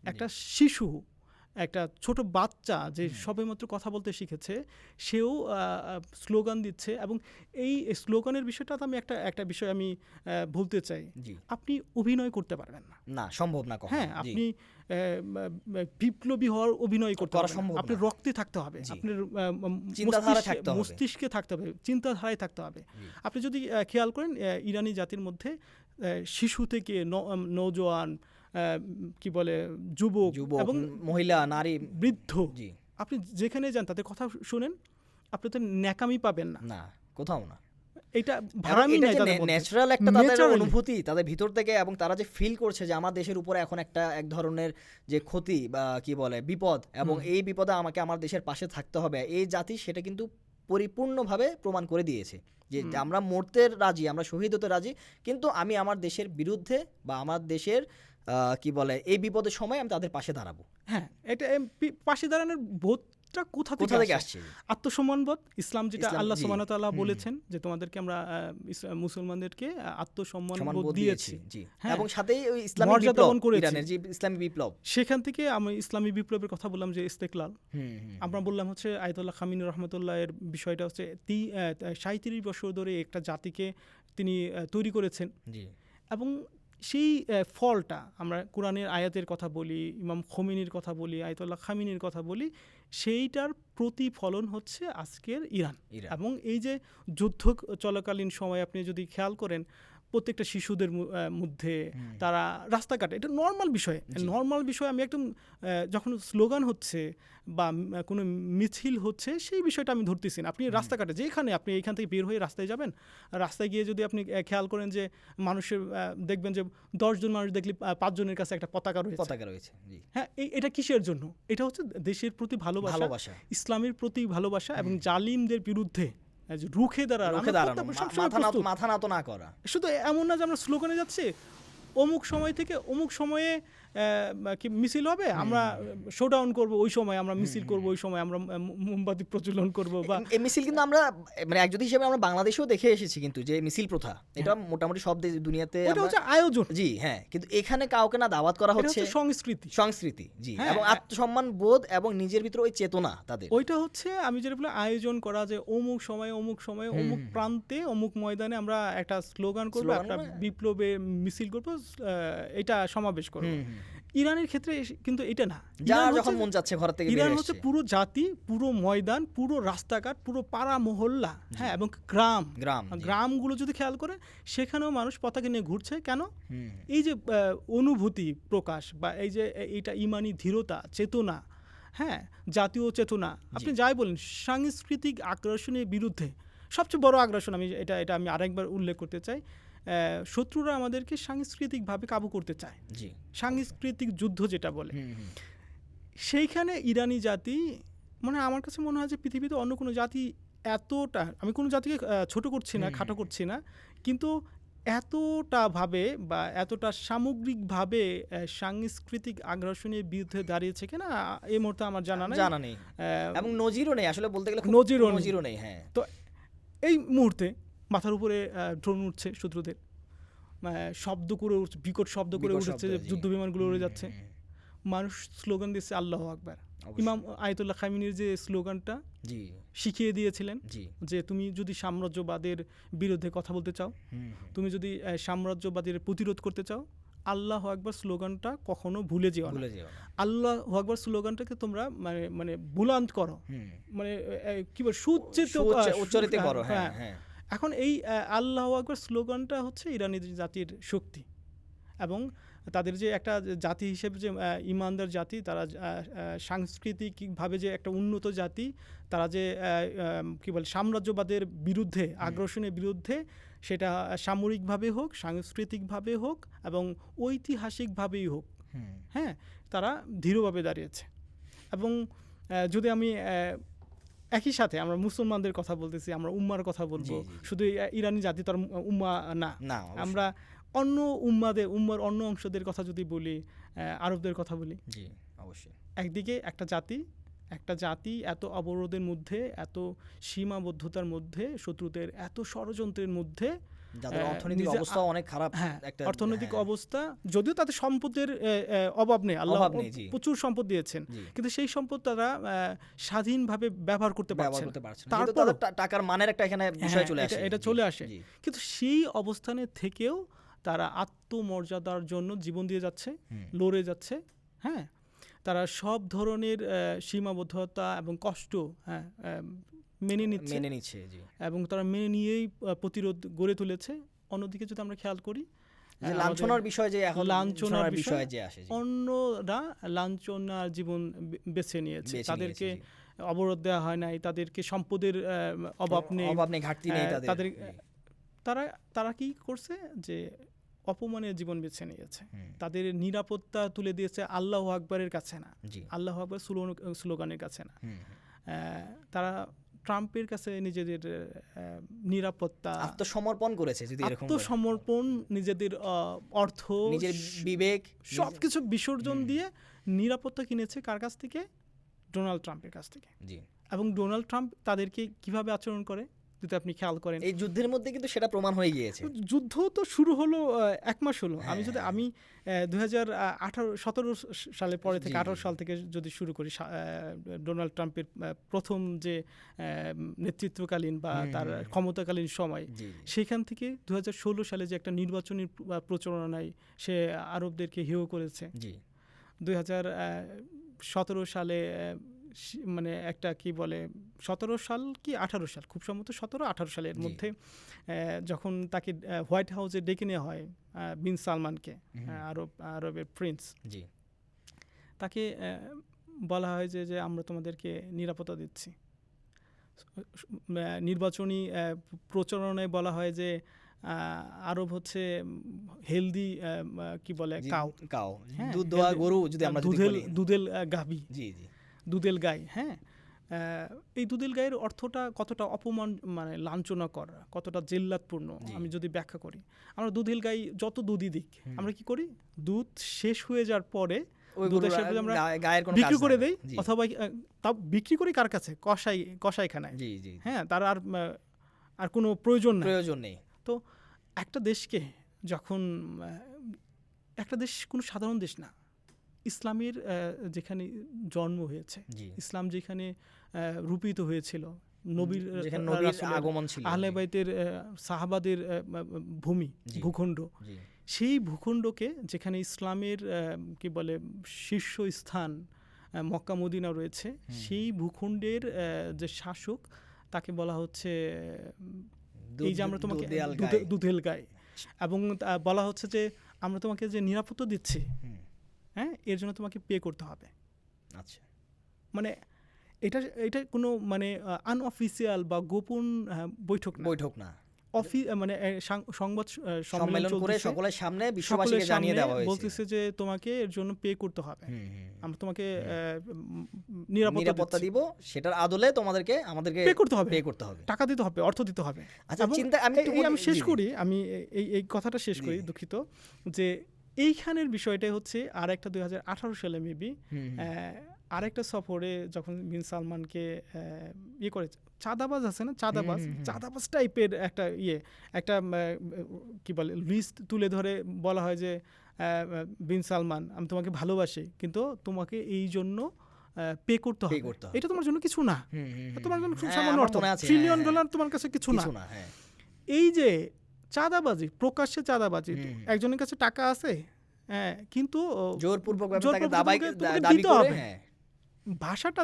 একটা শিশু, একটা ছোট বাচ্চা যে সবেমাত্র কথা বলতে শিখেছে, সেও স্লোগান দিচ্ছে। এবং এই স্লোগানের বিষয়টা আমি একটা বিষয় আমি বলতে চাই, আপনি অভিনয় করতে পারবেন না, সম্ভব না। হ্যাঁ, আপনি বিপ্লবী হওয়ার অভিনয় করতে পারবেন না, আপনার রক্তে থাকতে হবে, আপনার মস্তিষ্কে থাকতে হবে, চিন্তাধারায় থাকতে হবে। আপনি যদি খেয়াল করেন, ইরানি জাতির মধ্যে শিশু থেকে নওজোয়ান, কি বলে, যুবক এবং মহিলা, নারী, বৃদ্ধ, আপনি যেখানে যান তাদের কথা শুনেন, আপনি তো ন্যাকামি পাবেন না, কোথাও না। এটা ভাড়ামি নাই, ন্যাচারাল একটা তাদের অনুভূতি তাদের ভিতর থেকে, এবং তারা যে ফিল করছে যে আমার দেশের উপরে এখন এক ধরনের যে ক্ষতি বা কি বলে বিপদ, এবং এই বিপদে আমাকে আমার দেশের পাশে থাকতে হবে, এই জাতি সেটা কিন্তু পরিপূর্ণভাবে প্রমাণ করে দিয়েছে যে আমরা মরতে রাজি, আমরা শহীদ হতে রাজি, কিন্তু আমি আমার দেশের বিরুদ্ধে বা আমার দেশের কি বলে এই বিপদের সময় আমি তাদের পাশে দাঁড়াবো। হ্যাঁ, এটা পাশে দাঁড়ানোর বোধ বোধটা কোথা কোথা থেকে থেকে আসছে? আত্মসম্মানবোধ। ইসলাম যেটা ইসলাম, আল্লাহ জি। সুবহানাহু ওয়া তাআলা বলেছেন যে তোমাদেরকে আমরা মুসলমানদেরকে সমান আত্মসম্মানবোধ বোধ দিয়েছি, জি। হ্যাঁ, এবং সাথেই ওই ইসলামী বিপ্লব, মর্যাদাবান করেছি। ইরানের যে ইসলামী বিপ্লব, সেখান থেকে আমি ইসলামী বিপ্লবের কথা বললাম যে ইস্তেকলাল। হুম, হুম, আমরা বললাম হচ্ছে আয়াতুল্লাহ খামিনি রহমতুল্লাহ এর বিষয়টা হচ্ছে ৩৭ বছর ধরে একটা জাতিকে তিনি তৈরি করেছেন, জি, এবং সেই ফলটা আমরা কোরআনের আয়াতের কথা বলি, ইমাম খোমেনির কথা বলি, আয়াতুল্লাহ খামিনির কথা বলি, সেইটার প্রতিফলন হচ্ছে আজকের ইরান। ইরান। এবং এই যে যুদ্ধ চলাকালীন সময় আপনি যদি খেয়াল করেন প্রত্যেকটা শিশুদের মধ্যে তারা রাস্তাঘাটে, এটা নর্মাল বিষয়, নর্মাল বিষয়। আমি একদম যখন স্লোগান হচ্ছে বা কোনো মিছিল হচ্ছে সেই বিষয়টা আমি ধরতেছি না। আপনি রাস্তাঘাটে যেখানে আপনি এইখান থেকে বের হয়ে রাস্তায় যাবেন, রাস্তায় গিয়ে যদি আপনি খেয়াল করেন যে মানুষের দেখবেন যে 10 জন মানুষ দেখলে 5 জনের কাছে একটা পতাকা রয়েছে। জি, হ্যাঁ, এটা কিসের জন্য? এটা হচ্ছে দেশের প্রতি ভালোবাসা, ইসলামের প্রতি ভালোবাসা এবং জালিমদের বিরুদ্ধে যে রুখে দাঁড়ানো, মাথা নত না করা। শুধু এমন না যে আমরা স্লোগানে যাচ্ছি অমুক সময় থেকে অমুক সময়ে কি মিছিল হবে, আমরা শোডাউন করব, ওই সময় আমরা মিছিল করব, ওই সময় আমরা মোমবাতি প্রজ্বলন করব। বা এই মিছিল কিন্তু আমরা মানে একজন হিসেবে আমরা বাংলাদেশেও দেখে এসেছি, কিন্তু যে মিছিল প্রথা এটা মোটামুটি সব দুনিয়াতে এটা হচ্ছে আয়োজন। জি, হ্যাঁ, কিন্তু এখানে কাউকে না দাওয়াত করা হচ্ছে সংস্কৃতি, জি, এবং আত্মসম্মান বোধ এবং নিজের ভিতরে ওই চেতনা তাদের, ওইটা হচ্ছে আমি যেটা বলি আয়োজন করা, যে অমুক সময় অমুক প্রান্তে অমুক ময়দানে আমরা একটা স্লোগান করব, একটা বিপ্লবে মিছিল করব, এটা সমাবেশ করব। ইরানের ক্ষেত্রে কিন্তু এটা না, যখন মন যাচ্ছে ঘর থেকে বের হচ্ছে। ইরান হচ্ছে পুরো জাতি, পুরো ময়দান, পুরো রাস্তাঘাট, পুরো পাড়া মহল্লা, হ্যাঁ, এবং গ্রামগুলো যদি খেয়াল করে সেখানেও মানুষ পতাকা নিয়ে ঘুরছে। কেন? এই যে অনুভূতি প্রকাশ, বা এই যে এইটা ইমানি দৃঢ়তা, চেতনা, হ্যাঁ, জাতীয় চেতনা, আপনি যাই বলেন, সাংস্কৃতিক আগ্রাসনের বিরুদ্ধে সবচেয়ে বড় আগ্রাসন, আমি এটা আমি আরেকবার উল্লেখ করতে চাই, শত্রুরা আমাদেরকে সাংস্কৃতিকভাবে কাবু করতে চায়, সাংস্কৃতিক যুদ্ধ যেটা বলে। সেইখানে ইরানি জাতি, মানে আমার কাছে মনে হয় যে পৃথিবীতে অন্য কোনো জাতি এতটা, আমি কোনো জাতিকে ছোট করছি না, খাটো করছি না, কিন্তু এতটা ভাবে বা এতটা সামগ্রিকভাবে সাংস্কৃতিক আগ্রাসনের বিরুদ্ধে দাঁড়িয়েছে কিনা এই মুহূর্তে আমার জানা নেই, এবং নজিরও নেই আসলে, বলতে গেলে নজিরও নেই। হ্যাঁ, তো এই মুহূর্তে মাথার উপরে ড্রোন উঠছে শত্রুদের, শব্দ করে উঠছে, বিকট শব্দ করে উঠছে, যুদ্ধ বিমানগুলো উড়ে যাচ্ছে, মানুষ স্লোগান দিচ্ছে আল্লাহু আকবার। ইমাম আয়াতুল্লাহ খামিনির যে স্লোগানটা শিখিয়ে দিয়েছিলেন, যে তুমি যদি সাম্রাজ্যবাদের বিরুদ্ধে কথা বলতে চাও, তুমি যদি সাম্রাজ্যবাদের প্রতিরোধ করতে চাও, আল্লাহু আকবার স্লোগানটা কখনো ভুলে যেও না। আল্লাহু আকবার স্লোগানটাকে তোমরা মানে বুলান্দ করো, মানে কি বল, উচ্চারিত করো। হ্যাঁ, এখন এই আল্লাহু আকবার স্লোগানটা হচ্ছে ইরানি জাতির শক্তি, এবং তাদের যে একটা জাতি হিসেবে যে ইমানদার জাতি, তারা সাংস্কৃতিকভাবে যে একটা উন্নত জাতি, তারা যে কি বলে সাম্রাজ্যবাদের বিরুদ্ধে, আগ্রাসনের বিরুদ্ধে, সেটা সামরিকভাবে হোক, সাংস্কৃতিকভাবে হোক এবং ঐতিহাসিকভাবেই হোক, হ্যাঁ, তারা দৃঢ়ভাবে দাঁড়িয়েছে। এবং যদি আমি একই সাথে আমরা মুসলমানদের কথা বলতেছি, আমরা উম্মার কথা বলবো, শুধু ইরানি জাতি তার উম্মা না, আমরা অন্য উম্মার অন্য অংশদের কথা যদি বলি, আরবদের কথা বলি, অবশ্যই একদিকে একটা জাতি এত অবরোধের মধ্যে, এত সীমাবদ্ধতার মধ্যে, শত্রুদের এত ষড়যন্ত্রের মধ্যে, যাদের অর্থনৈতিক অবস্থা অনেক খারাপ, একটা অর্থনৈতিক অবস্থা, যদিও তাদের সম্পদের অভাব নেই, আল্লাহ প্রচুর সম্পদ দিয়েছেন, কিন্তু সেই সম্পদ তারা স্বাধীনভাবে ব্যবহার করতে পারছে না। তারপর টাকার মানের একটা এখানে বিষয় চলে আসে, কিন্তু সেই অবস্থানে থেকেও তারা আত্মমর্যাদার জন্য জীবন দিয়ে যাচ্ছে, লড়ে যাচ্ছে, হ্যাঁ, তারা সব ধরনের সীমাবদ্ধতা এবং কষ্ট মেনে নিচ্ছে, এবং তারা মেনে নিয়েই প্রতিরোধ গড়ে তুলেছে। অন্যদিকে যদি আমরা খেয়াল করি, লাঞ্ছনার বিষয় যে আসে, অন্যরা লাঞ্ছনার জীবন বেছে নিয়েছে, তাদেরকে অবরোধ দেওয়া হয় নাই, তাদেরকে সম্পদের অভাব নেই, ঘাটতি নেই, তারা কি করছে, যে অপমানের জীবন বেছে নিয়েছে, তাদের নিরাপত্তা তুলে দিয়েছে আল্লাহু আকবারের কাছে না, আল্লাহু আকবার স্লোগানের কাছে না, তারা ট্রাম্পের কাছে নিজেদের নিরাপত্তা, আত্মসমর্পণ করেছে, নিজেদের অর্থ, নিজের বিবেক, সবকিছু বিসর্জন দিয়ে নিরাপত্তা কিনেছে কার কাছ থেকে? ডোনাল্ড ট্রাম্পের কাছ থেকে। জি। এবং ডোনাল্ড ট্রাম্প তাদেরকে কিভাবে আচরণ করে যদি আপনি খেয়াল করেন, এই যুদ্ধের মধ্যে কিন্তু সেটা প্রমাণ হয়ে গিয়েছে। যুদ্ধ তো শুরু হলো 1 মাস হলো। হ্যাঁ, হ্যাঁ। আমি 2017 সালের পরে থেকে জি, 18 জি। সাল থেকে যদি শুরু করি, ডোনাল্ড ট্রাম্পের প্রথম যে নেতৃত্বকালীন বা তার ক্ষমতাকালীন সময়, জি, জি। সেখান থেকে 2016 সালে যে একটা নির্বাচনী প্রচারণায় সে আরবদেরকে হেয় করেছে। জি। 2017 সালে মানে একটা কি বলে 17 সাল কি 18 সাল, খুব সম্ভবত 17-18 সালের জি। মধ্যে যখন তাকে হোয়াইট হাউসে ডেকে নেওয়া হয় বিন সালমানকে, আরবের প্রিন্স, জি। তাকে বলা হয় যে আমরা তোমাদেরকে নিরাপত্তা দিচ্ছি। নির্বাচনী প্রচারণায় বলা হয় যে আরব হচ্ছে হেলদি কি বলে কাউ, হ্যাঁ, দুধ দোয়া গরু যদি আমরা যদি বলি। দুধেল গাভী, জি, জি। দুধেল গাই। হ্যাঁ, এই দুধেল গায়ের অর্থটা কতটা অপমান, মানে লাঞ্ছনা করা, কতটা জিল্লাতপূর্ণ আমি যদি ব্যাখ্যা করি। আমরা দুধেল গাই যত দুধই দিক, আমরা কি করি, দুধ শেষ হয়ে যাওয়ার পরে দুধের সাথে আমরা বিক্রি করে দেই, অথবা তাও বিক্রি করি কার কাছে, কসাইখানায়। জি, জি। হ্যাঁ, তার আর কোনো প্রয়োজন নেই। তো একটা দেশকে যখন একটা দেশ কোনো সাধারণ দেশ না, ইসলামের যেখানে জন্ম হয়েছে, ইসলাম যেখানে রূপিত হয়েছিল, নবীর আগমন ছিল, আহলে বাইতের সাহাবাদের ভূখণ্ড, সেই ভূখণ্ডকে যেখানে ইসলামের কি বলে শীর্ষ স্থান মক্কা মদিনা রয়েছে, সেই ভূখণ্ডের যে শাসক, তাকে বলা হচ্ছে এই যে আমরা তোমাকে দুধেল গাই, এবং বলা হচ্ছে যে আমরা তোমাকে যে নিরাপত্তা দিচ্ছি, হ্যাঁ, এর জন্য তোমাকে পে করতে হবে। আচ্ছা, মানে এটা কোনো মানে আনঅফিসিয়াল বা গোপন বৈঠক না, মানে সংবাদ সম্মেলন করে সকলের সামনে বিশ্ববাসীকে জানিয়ে দেওয়া হয়েছে, বলতেছে যে তোমাকে এর জন্য পে করতে হবে, আমরা তোমাকে নিরাপত্তা দিব, সেটার আদলে আমাদেরকে পে করতে হবে, টাকা দিতে হবে, অর্থ দিতে হবে। আচ্ছা, আমি শেষ করি, আমি এই কথাটা শেষ করি, দুঃখিত, যে এইখানের বিষয়টা হচ্ছে আর একটা 2018 সালে মেবি আরেকটা সফরে যখন বিন সালমানকে করে, চাঁদাবাজ আছে না, চাঁদাবাজ টাইপের একটা কি বলে লিস্ট তুলে ধরে বলা হয় যে বিন সালমান, আমি তোমাকে ভালোবাসি, কিন্তু তোমাকে এই জন্য পে করতে হবে, এটা তোমার জন্য কিছু না, তোমার জন্য খুব সামান্য অর্থ, $ট্রিলিয়ন তোমার কাছে কিছু না। এই যে চাঁদাবাজি, প্রকাশ্যে চাঁদাবাজি, একজনের কাছে টাকা আছে, হ্যাঁ, কিন্তু জোরপূর্বক দিতে হবে। ভাষাটা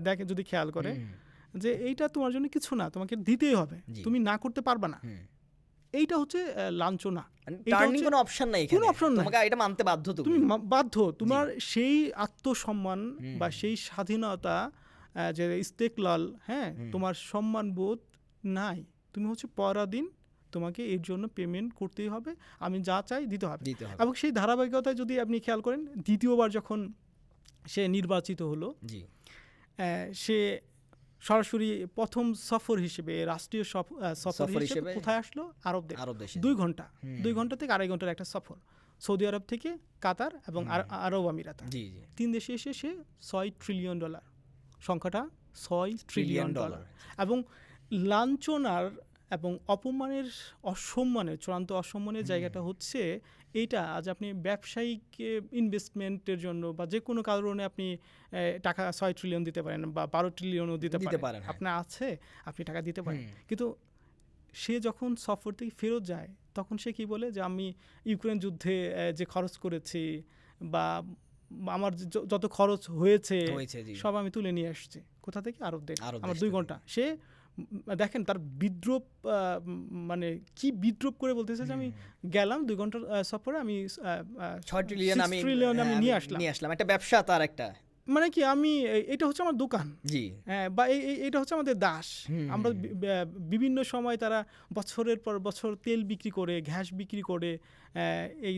দেখে যদি খেয়াল করে যে এইটা তোমার জন্য কিছু না, তোমাকে দিতেই হবে, তুমি না করতে পারবা না, এইটা হচ্ছে লাঞ্ছনা, কোনো অপশন নাই, এটা মানতে বাধ্য, তুমি বাধ্য, তোমার সেই আত্মসম্মান বা সেই স্বাধীনতা, যে ইস্তেকলাল, হ্যাঁ, তোমার সম্মান বোধ নাই, তুমি হচ্ছে পরাধীন, তোমাকে এর জন্য পেমেন্ট করতেই হবে, আমি যা চাই দিতে হবে। এবং সেই ধারাবাহিকতায় যদি আপনি খেয়াল করেন, দ্বিতীয়বার যখন সে নির্বাচিত হলো, সে সরাসরি প্রথম সফর হিসেবে, রাষ্ট্রীয় সফর হিসেবে কোথায় আসলো, আরব দেশে। 2 ঘন্টা থেকে 2.5 ঘন্টার একটা সফর, সৌদি আরব থেকে কাতার এবং আরব আমিরাত, 3 দেশে এসে সে $6 ট্রিলিয়ন, সংখ্যাটা $6 ট্রিলিয়ন, এবং লাঞ্ছনার এবং অপমানের, অসম্মানের, চূড়ান্ত অসম্মানের জায়গাটা হচ্ছে এইটা। আজ আপনি ব্যবসায়িক ইনভেস্টমেন্টের জন্য বা যে কোনো কারণে আপনি টাকা 6 ট্রিলিয়ন দিতে পারেন বা 12 ট্রিলিয়নও দিতে পারেন, আপনার আছে, আপনি টাকা দিতে পারেন, কিন্তু সে যখন সফর থেকে ফেরত যায়, তখন সে কি বলে যে আমি ইউক্রেন যুদ্ধে যে খরচ করেছি বা আমার যত খরচ হয়েছে সব আমি তুলে নিয়ে আসছি, কোথা থেকে, আরব দেশ, আমার 2 ঘন্টা। সে দেখেন তার বিদ্রোপ, মানে কি বিদ্রোপ করে বলতেছে যে আমি গেলাম 2 ঘন্টার সফরে, আমি 6 ট্রিলিয়ন আমি নিয়ে আসলাম, একটা ব্যবসা, তার একটা মানে কি, আমি এটা হচ্ছে আমার দোকান, বা এটা হচ্ছে আমাদের দাস। আমরা বিভিন্ন সময় তারা বছরের পর বছর তেল বিক্রি করে, গ্যাস বিক্রি করে এই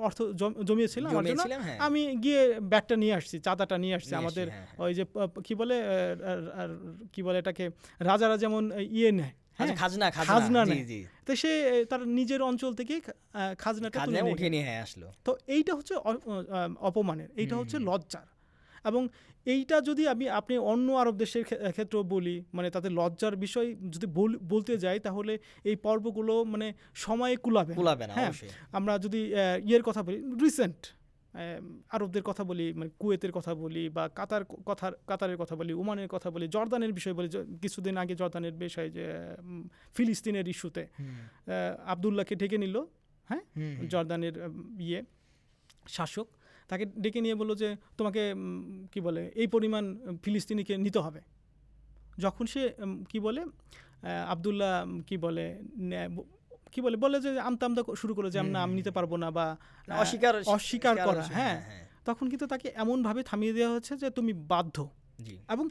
অর্থ জমিয়েছিলাম আমার জন্য, আমি গিয়ে ব্যাগটা নিয়ে আসছি, চাঁদাটা নিয়ে আসছি, আমাদের ওই যে কি বলে এটাকে, রাজারা যেমন নেয়, খাজনা নেয়, তো সে তার নিজের অঞ্চল থেকে খাজনাটা তুলে নিয়ে আসলো। তো এইটা হচ্ছে অপমানের, এইটা হচ্ছে লজ্জার। এবং এইটা যদি আপনি অন্য আরব দেশের ক্ষেত্রেও বলি, মানে তাদের লজ্জার বিষয় যদি বলতে যাই, তাহলে এই পর্বগুলো মানে সময়ে কুলাবে না হ্যাঁ, অবশ্যই। আমরা যদি ইয়ের কথা বলি, রিসেন্ট আরবদের কথা বলি, মানে কুয়েতের কথা বলি, বা কাতারের কথা বলি, ওমানের কথা বলি, জর্দানের বিষয় বলি। কিছুদিন আগে জর্দানের বিষয় যে ফিলিস্তিনের ইস্যুতে আবদুল্লাহকে ডেকে নিল, হ্যাঁ, জর্দানের শাসক তাকে ডেকে নিয়ে বললো যে তোমাকে কি বলে এই পরিমাণ ফিলিস্তিনিকে নিতে হবে। যখন সে কি বলে আবদুল্লাহ বলে যে আমতা শুরু করলো যে আমি নিতে পারবো না, বা অস্বীকার করা, হ্যাঁ, তখন কিন্তু তাকে এমনভাবে থামিয়ে দেওয়া হচ্ছে যে তুমি বাধ্য। এবং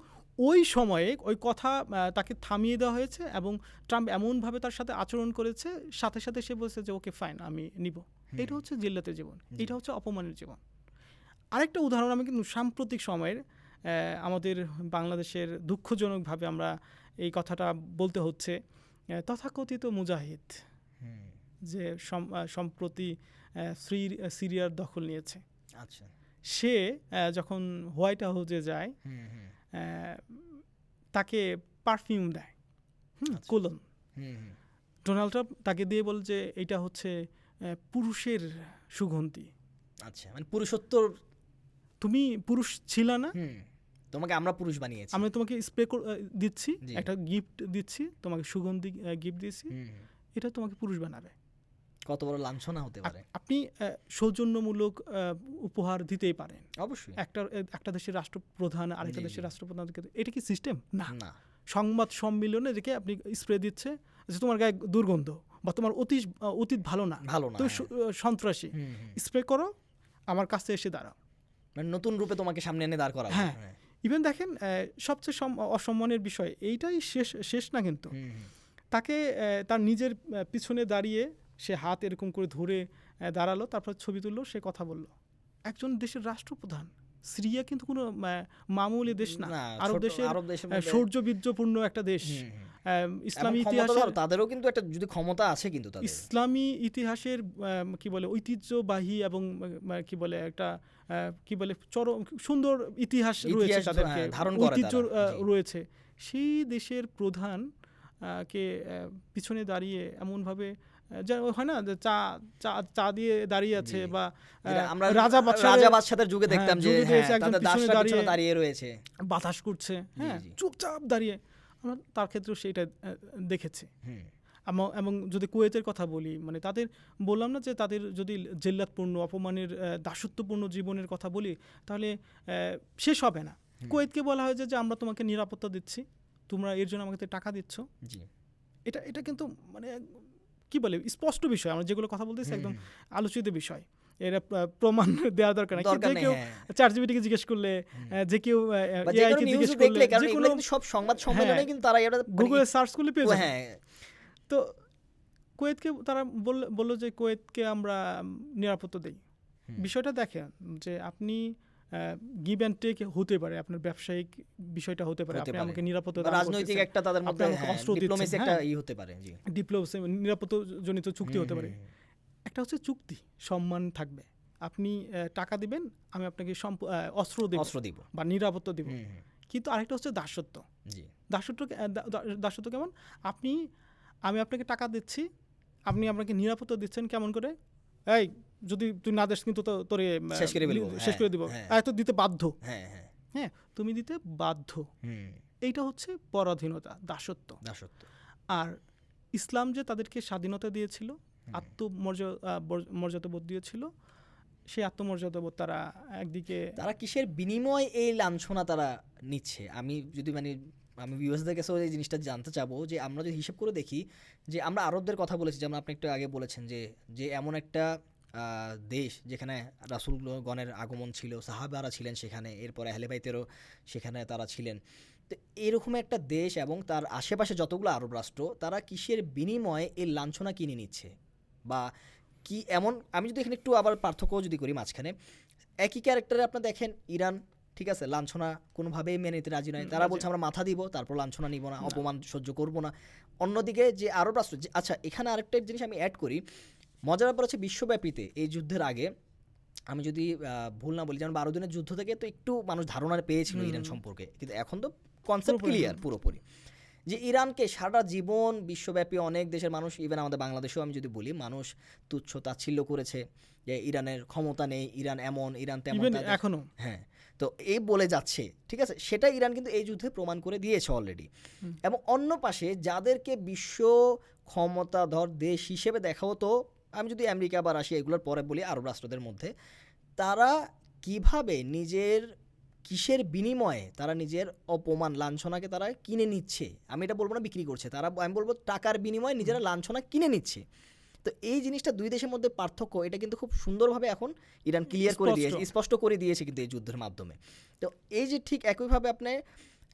ওই সময়ে ওই কথা তাকে থামিয়ে দেওয়া হয়েছে, এবং ট্রাম্প এমনভাবে তার সাথে আচরণ করেছে, সাথে সাথে সে বলছে যে ওকে ফাইন, আমি নিব। এটা হচ্ছে জিল্লাতের জীবন, এটা হচ্ছে অপমানের জীবন। আরেকটা উদাহরণ আমি কিন্তু সাম্প্রতিক সময়ের আমাদের বাংলাদেশের দুঃখজনকভাবে আমরা এই কথাটা বলতে হচ্ছে, তথাকথিত মুজাহিদ যে সম্প্রতি সিরিয়ার দখল নিয়েছে। আচ্ছা, সে যখন হোয়াইট হাউসে যায়, তাকে পারফিউম দেয়, কোলন। ডোনাল্ড ট্রাম্প তাকে দিয়ে বল যে এটা হচ্ছে পুরুষের সুগন্ধি। আচ্ছা, মানে পুরুষত্ব, তুমি পুরুষ ছিল না, তোমাকে আমরা পুরুষ বানিয়েছি, আমরা তোমাকে স্প্রে দিচ্ছি, একটা গিফট দিচ্ছি, তোমাকে সুগন্ধি গিফট দিচ্ছি, এটা তোমাকে পুরুষ বানাবে। কত বড় লাঞ্ছনা হতে পারে। আপনি সৌজন্যমূলক উপহার দিতেই পারেন অবশ্যই, একটা দেশের রাষ্ট্রপ্রধান আরেকটা দেশের রাষ্ট্রপ্রধানকে। এটা কি সিস্টেম? না। সংবাদ সম্মেলনে রেখে আপনি স্প্রে দিচ্ছে যে তোমার গায়ে দুর্গন্ধ, বা তোমার অতীত ভালো না, তুমি সন্ত্রাসী, স্প্রে করো, আমার কাছে এসে দাঁড়াও, মানে নতুন রূপে তোমাকে সামনে এনে দাঁড় করা। হ্যাঁ, ইভেন দেখেন সবচেয়ে অসম্মানের বিষয় এইটাই শেষ না, কিন্তু তাকে তার নিজের পিছনে দাঁড়িয়ে সে হাত এরকম করে ধরে দাঁড়ালো, তারপর ছবি তুললো, সে কথা বলল। একজন দেশের রাষ্ট্রপ্রধান। সিরিয়া কিন্তু কোনো মামুলি দেশ না, আরব দেশের সৌর্যবীর্যপূর্ণ একটা দেশ। ইসলামী ইতিহাসের তাদেরও কিন্তু একটা যদি ক্ষমতা আছে, কিন্তু ইসলামী ইতিহাসের কি বলে ঐতিহ্যবাহী এবং কি বলে একটা কি বলে চরম সুন্দর ইতিহাস রয়েছে, তাদেরকে ঐতিহ্য রয়েছে। সেই দেশের প্রধান কে পিছনে দাঁড়িয়ে এমনভাবে হয় না যে চা দিয়ে দাঁড়িয়ে আছে, বা রাজা বাদশাদের যুগে দেখতাম যে তাদের দাসরা পিছনে দাঁড়িয়ে রয়েছে, বাতাস করছে, হ্যাঁ, চুপচাপ দাঁড়িয়ে। আমরা তার ক্ষেত্রেও সেটা দেখেছি। এবং যদি কুয়েতের কথা বলি, মানে তাদের বললাম না যে তাদের যদি জিল্লাতপূর্ণ অপমানের দাসত্বপূর্ণ জীবনের কথা বলি, তাহলে শেষ হবে না। কুয়েতকে বলা হয় যে আমরা তোমাকে নিরাপত্তা দিচ্ছি, তোমরা এর জন্য আমাকে টাকা দিচ্ছ। এটা কিন্তু মানে কি বলে স্পষ্ট বিষয়, আমরা যেগুলো কথা বলতেছি একদম আলোচিত বিষয়, এরা প্রমাণ দেওয়ার দরকার নেই। যে কেউ চ্যাটজিপিটিকে জিজ্ঞেস করলে, যে কেউ এআইকে জিজ্ঞেস করলে, যে কোনো সব সংবাদ সম্মেলনে কিন্তু তারা এটা গুগলে সার্চ করলে পেয়ে যাবে। তো কুয়েতকে তারা বললো যে কুয়েতকে আমরা নিরাপত্তা দেই। বিষয়টা দেখেন যে আপনি গিভ অ্যান্ড টেক হতে পারে, আপনার ব্যবসায়িক বিষয়টা হতে পারে, আপনি আমাকে নিরাপত্তা দান, রাজনৈতিক একটা তাদের মধ্যে ডিপ্লোমেসি একটা হতে পারে, জি, ডিপ্লোমেসি নিরাপত্তাজনিত চুক্তি হতে পারে। একটা হচ্ছে চুক্তি, সম্মান থাকবে, আপনি টাকা দিবেন, আমি আপনাকে অস্ত্র দিব বা নিরাপত্তা দিব। কিন্তু আরেকটা হচ্ছে দাসত্ব। দাসত্ব কেমন? আমি আপনাকে টাকা দিচ্ছি, আপনি আপনাকে নিরাপত্তা দিচ্ছেন কেমন করে? এই যদি তুই না দিস কিন্তু তোরে শেষ করে দিব, এত দিতে বাধ্য। হ্যাঁ, তুমি দিতে বাধ্য। এইটা হচ্ছে পরাধীনতা, দাসত্ব। আর ইসলাম যে তাদেরকে স্বাধীনতা দিয়েছিল, আত্মমর্যাদাবোধ দিয়েছিল, সেই আত্মমর্যাদাবোধ তারা একদিকে, তারা কিসের বিনিময় এই লাঞ্ছনা তারা নিচ্ছে? আমি ভিউয়ার্সদের কাছে এই জিনিসটা জানতে চাবো যে আমরা যদি হিসাব করে দেখি যে আমরা আরবদের কথা বলেছি, যেমন আপনি একটু আগে বলেছেন যে এমন একটা দেশ যেখানে রাসূলগণের আগমন ছিল, সাহাবারা ছিলেন সেখানে, এরপরে আহলে বাইতেরও সেখানে তারা ছিলেন। তো এরকম একটা দেশ এবং তার আশেপাশে যতগুলো আরব রাষ্ট্র, তারা কিসের বিনিময়ে এই লাঞ্ছনা কিনে নিচ্ছে বা কি এমন? আমি যদি এখানে একটু আবার পার্থক্য যদি করি মাঝখানে, একই ক্যারেক্টারে আপনার দেখেন ইরান, ঠিক আছে, লাঞ্ছনা কোনোভাবেই মেনে নিতে রাজি নয়। তারা বলছে আমরা মাথা দিব, তারপর লাঞ্ছনা নিব না, অপমান সহ্য করব না। অন্যদিকে যে আরব রাষ্ট্র, আচ্ছা এখানে আরেকটা জিনিস আমি অ্যাড করি, মজার ব্যাপার হচ্ছে বিশ্বব্যাপীতে এই যুদ্ধের আগে আমি যদি ভুল না বলি, যেমন 12 দিনের যুদ্ধ থেকে তো একটু মানুষ ধারণা পেয়েছিল ইরান সম্পর্কে, কিন্তু এখন তো কনসেপ্ট ক্লিয়ার পুরোপুরি যে ইরানকে সারা জীবন বিশ্বব্যাপী অনেক দেশের মানুষ, ইভেন আমাদের বাংলাদেশেও আমি যদি বলি, মানুষ তুচ্ছ তাচ্ছিল্য করেছে যে ইরানের ক্ষমতা নেই, ইরান এমন, ইরান তেমন, ইভেন এখনো। হ্যাঁ, তো এই বলে যাচ্ছে, ঠিক আছে, সেটা ইরান কিন্তু এই যুদ্ধে প্রমাণ করে দিয়েছে অলরেডি। এবং অন্য পাশে যাদেরকে বিশ্ব ক্ষমতাধর দেশ হিসেবে দেখা হতো, আমি যদি আমেরিকা বা রাশিয়া এগুলোর পরে বলি, আরব রাষ্ট্রদের মধ্যে, তারা কিভাবে নিজের কিসের বিনিময়ে তারা নিজের অপমান লাঞ্ছনাকে তারা কিনে নিচ্ছে, আমি এটা বলবো না বিক্রি করছে, তারা, আমি বলবো টাকার বিনিময়ে নিজেরা লাঞ্ছনা কিনে নিচ্ছে। তো এই জিনিসটা দুই দেশের মধ্যে পার্থক্য, এটা কিন্তু খুব সুন্দরভাবে এখন ইরান ক্লিয়ার করে দিয়েছে, স্পষ্ট করে দিয়েছে কিন্তু এই যুদ্ধের মাধ্যমে। তো এই যে ঠিক একইভাবে আপনি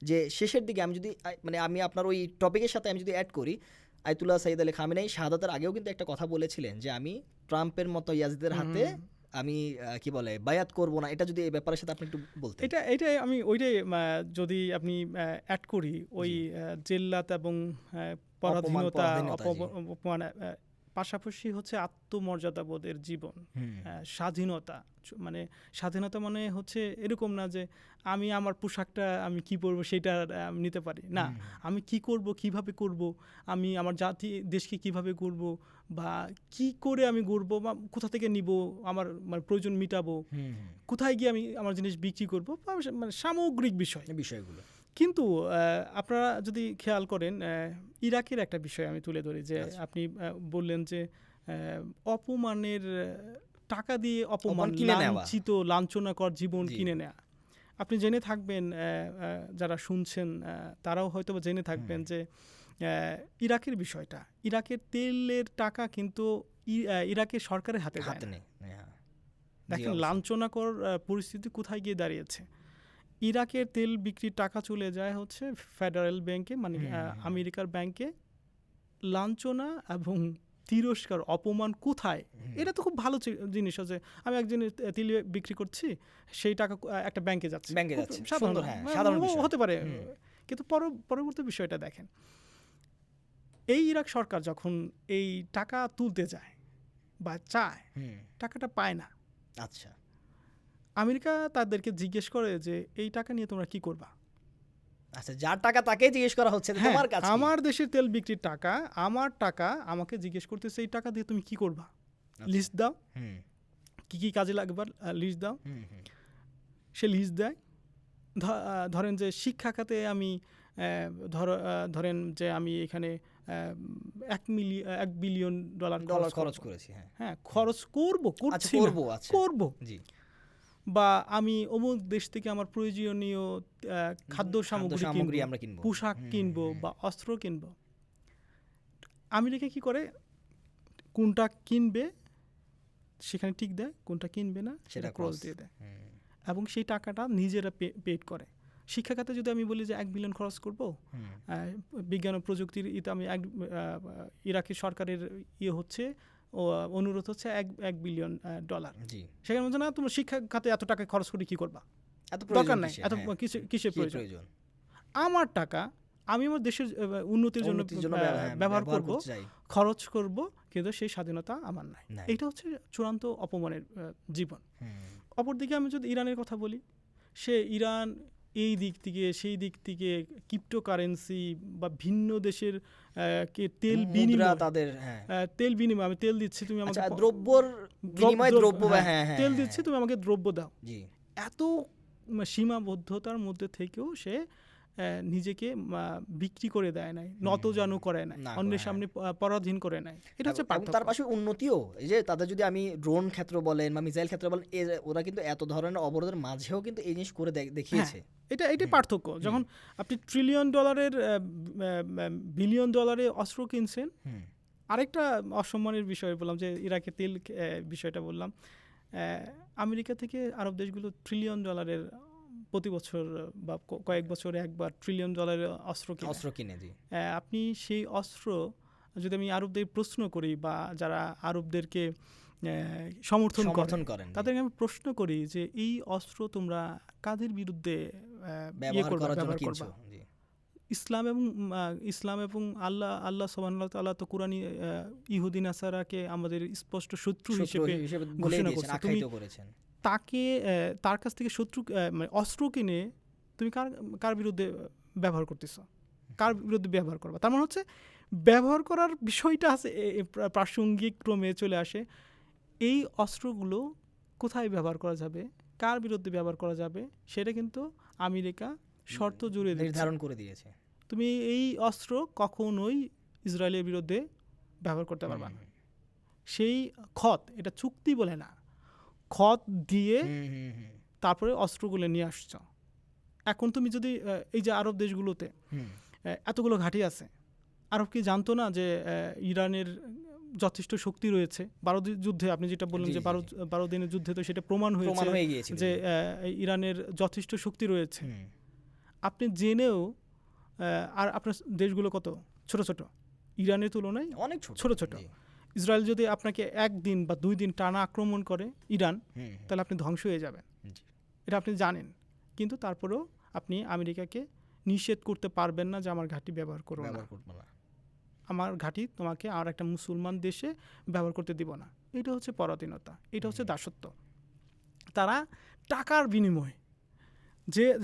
যে শেষের দিকে আমি যদি মানে আমি আপনার ওই টপিকের সাথে আমি যদি অ্যাড করি, আয়াতুল্লাহ সাইয়্যিদ আলী খামেনেই শাহাদাতের আগেও কিন্তু একটা কথা বলেছিলেন যে আমি ট্রাম্পের মতো ইয়াজিদের হাতে আমি কি বলে বায়াত করব না, এটা যদি এই ব্যাপারের সাথে আপনি একটু বলতেন। এটা আমি ওইটাই যদি আপনি অ্যাড করি, ওই জেল্লাত এবং পরাধীনতা, অপমান, পাশাপাশি হচ্ছে আত্মমর্যাদাবোধের জীবন, স্বাধীনতা। মানে স্বাধীনতা মানে হচ্ছে এরকম না যে আমি আমার পোশাকটা আমি কি পরবো সেটা আমি নিতে পারি না, আমি কি করব, কিভাবে করব, আমি আমার জাতি দেশকে কিভাবে করব, বা কি করে আমি গড়বো, বা কোথা থেকে নিব, আমার মানে প্রয়োজন মিটাবো, কোথায় গিয়ে আমি আমার জিনিস বিক্রি করবো, মানে সামগ্রিক বিষয়গুলো। কিন্তু আপনারা যদি খেয়াল করেন, ইরাকের একটা বিষয় আমি তুলে ধরি, যে আপনি বললেন যে অপমানের টাকা দিয়ে অপমান, লাঞ্ছিত লাঞ্ছনাকর জীবন কিনে নেয়া। আপনি জেনে থাকবেন, যারা শুনছেন তারাও হয়তো জেনে থাকবেন যে ইরাকের বিষয়টা, ইরাকের তেলের টাকা কিন্তু ইরাকের সরকারের হাতে নেই। দেখেন লাঞ্ছনাকর পরিস্থিতি কোথায় গিয়ে দাঁড়িয়েছে। ইরাকের তেল বিক্রির টাকা চলে যায় হচ্ছে ফেডারেল ব্যাংকে, মানে আমেরিকার ব্যাংকে। লাঞ্ছনা এবং তিরস্কার, অপমান কোথায়? এটা তো খুব ভালো জিনিস আছে, আমি একজন তেল বিক্রি করছি, সেই টাকা একটা ব্যাংকে যাচ্ছে, সাধারণ হতে পারে। কিন্তু পরবর্তী বিষয়টা দেখেন, এই ইরাক সরকার যখন এই টাকা তুলতে যায় বা চায়, টাকাটা পায় না। আচ্ছা, আমেরিকা তাদেরকে জিজ্ঞেস করে যে এই টাকা নিয়ে তোমরা কি করবা? আচ্ছা, যার টাকা তাকেই জিজ্ঞেস করা হচ্ছে তোমার কাছে, আমার দেশের তেল বিক্রির টাকা, আমার টাকা, আমাকে জিজ্ঞেস করতেছে এই টাকা দিয়ে তুমি কি করবা, লিস্ট দাও, কি কি কাজে লাগবে লিস্ট দাও। সে লিস্ট দেয়। ধরেন যে শিক্ষা খাতে আমি ধরেন যে আমি এখানে $1 বিলিয়ন খরচ করেছি, হ্যাঁ খরচ করব, বা আমি অমুক দেশ থেকে আমার প্রয়োজনীয় খাদ্য সামগ্রী আমরা কিনবো, পোশাক কিনবো বা অস্ত্র কিনবো। আমেরিকা কি করে, কোনটা কিনবে সেখানে টিক দেয়, কোনটা কিনবে না সেটা ক্রস দিয়ে দেয়, এবং সেই টাকাটা নিজেরা পেড করে। শিক্ষা খাতে যদি আমি বলি যে $1 বিলিয়ন খরচ করব, বিজ্ঞান ও প্রযুক্তির আমি ইরাকি সরকারের হচ্ছে অনুরোধ হচ্ছে $1 বিলিয়ন। সেখানে বলছে না, তোমার শিক্ষা খাতে এত টাকা খরচ করে কি করবা, দরকার নাই, এত কিসের প্রয়োজন? আমার টাকা আমি আমার দেশের উন্নতির জন্য ব্যবহার করব, খরচ করব, কিন্তু সেই স্বাধীনতা আমার নাই। এটা হচ্ছে চূড়ান্ত অপমানের জীবন। অপরদিকে আমি যদি ইরানের কথা বলি, সে ইরান এই দিক থেকে সেই দিক থেকে ক্রিপ্টোকারেন্সি বা ভিন্ন দেশের তেল বিনিময়, তেল বিনিময়, আমি তেল দিচ্ছি, তুমি আমাকে তেল দিচ্ছি, তুমি আমাকে দ্রব্য দাও। এত সীমাবদ্ধতার মধ্যে থেকেও সে নিজেকে বিক্রি করে দেয় নাই, নতজানু করে নাই, অন্যের সামনে পরাধীন করে নাই। এটা হচ্ছে পার্থক্য। তার পাশে উন্নতিও, এই যে তাদের যদি আমি ড্রোন ক্ষেত্র বলেন বা মিসাইল ক্ষেত্র বলেন, ওরা কিন্তু এত ধরনের অবরোধের মাঝেও কিন্তু এই জিনিস করে দেখিয়েছে। এটাই পার্থক্য। যখন আপনি $1 ট্রিলিয়ন বিলিয়ন ডলারে অস্ত্র কিনছেন। আরেকটা অসম্মানের বিষয় বললাম যে ইরাকের তেল বিষয়টা বললাম, আমেরিকা থেকে আরব দেশগুলো $1 ট্রিলিয়ন প্রতি বছর বা কয়েক বছরে একবার $1 ট্রিলিয়ন অস্ত্র কিনে। আপনি সেই অস্ত্র যদি আমি আরবদের প্রশ্ন করি, বা যারা আরবদেরকে সমর্থন করেন, তাদেরকে আমি প্রশ্ন করি যে এই অস্ত্র তোমরা কাদের বিরুদ্ধে ব্যবহার করবা? ইসলাম এবং আল্লাহ সুবহানাহু ওয়া তাআলা তো কোরআনে ইহুদি নাসারাকে আমাদের স্পষ্ট শত্রু হিসেবে হিসেবে বলে ঘোষণা দিয়েছেন, করছে। আখ্যায়িত করেছেন। তাকে তার কাছ থেকে মানে অস্ত্র কিনে তুমি কার বিরুদ্ধে ব্যবহার করতেছো, কার বিরুদ্ধে ব্যবহার করবা? তার মানে হচ্ছে ব্যবহার করার বিষয়টা আছে প্রাসঙ্গিক ক্রমে চলে আসে। এই অস্ত্রগুলো কোথায় ব্যবহার করা যাবে, কার বিরুদ্ধে ব্যবহার করা যাবে, সেটা কিন্তু আমেরিকা শর্ত জুড়ে নির্ধারণ করে দিয়েছে। তুমি এই অস্ত্র কখনোই ইসরায়েলের বিরুদ্ধে ব্যবহার করতে পারবা না। সেই এটা চুক্তি বলে না, খত দিয়ে তারপরে অস্ত্রগুলো নিয়ে আসছো। এখন তুমি যদি এই যে আরব দেশগুলোতে এতগুলো ঘাঁটি আছে, আরব কি জানতো না যে ইরানের যথেষ্ট শক্তি রয়েছে? 12 যুদ্ধে আপনি যেটা বললেন যে 12 দিনের যুদ্ধে তো সেটা প্রমাণ হয়েছে যে ইরানের যথেষ্ট শক্তি রয়েছে। আপনি জেনেও আর আপনার দেশগুলো কত ছোট ছোট, ইরানের তুলনায় অনেক ছোট ছোট। ইসরায়েল যদি আপনাকে 1 দিন বা 2 দিন টানা আক্রমণ করে ইরান, তাহলে আপনি ধ্বংস হয়ে যাবেন, এটা আপনি জানেন। কিন্তু তারপরেও আপনি আমেরিকাকে নিষেধ করতে পারবেন না যে আমার ঘাঁটি ব্যবহার করো না, আমার ঘাঁটি তোমাকে আর একটা মুসলমান দেশে ব্যবহার করতে দিব না। এটা হচ্ছে পরাধীনতা, এটা হচ্ছে দাসত্ব। তারা টাকার বিনিময়ে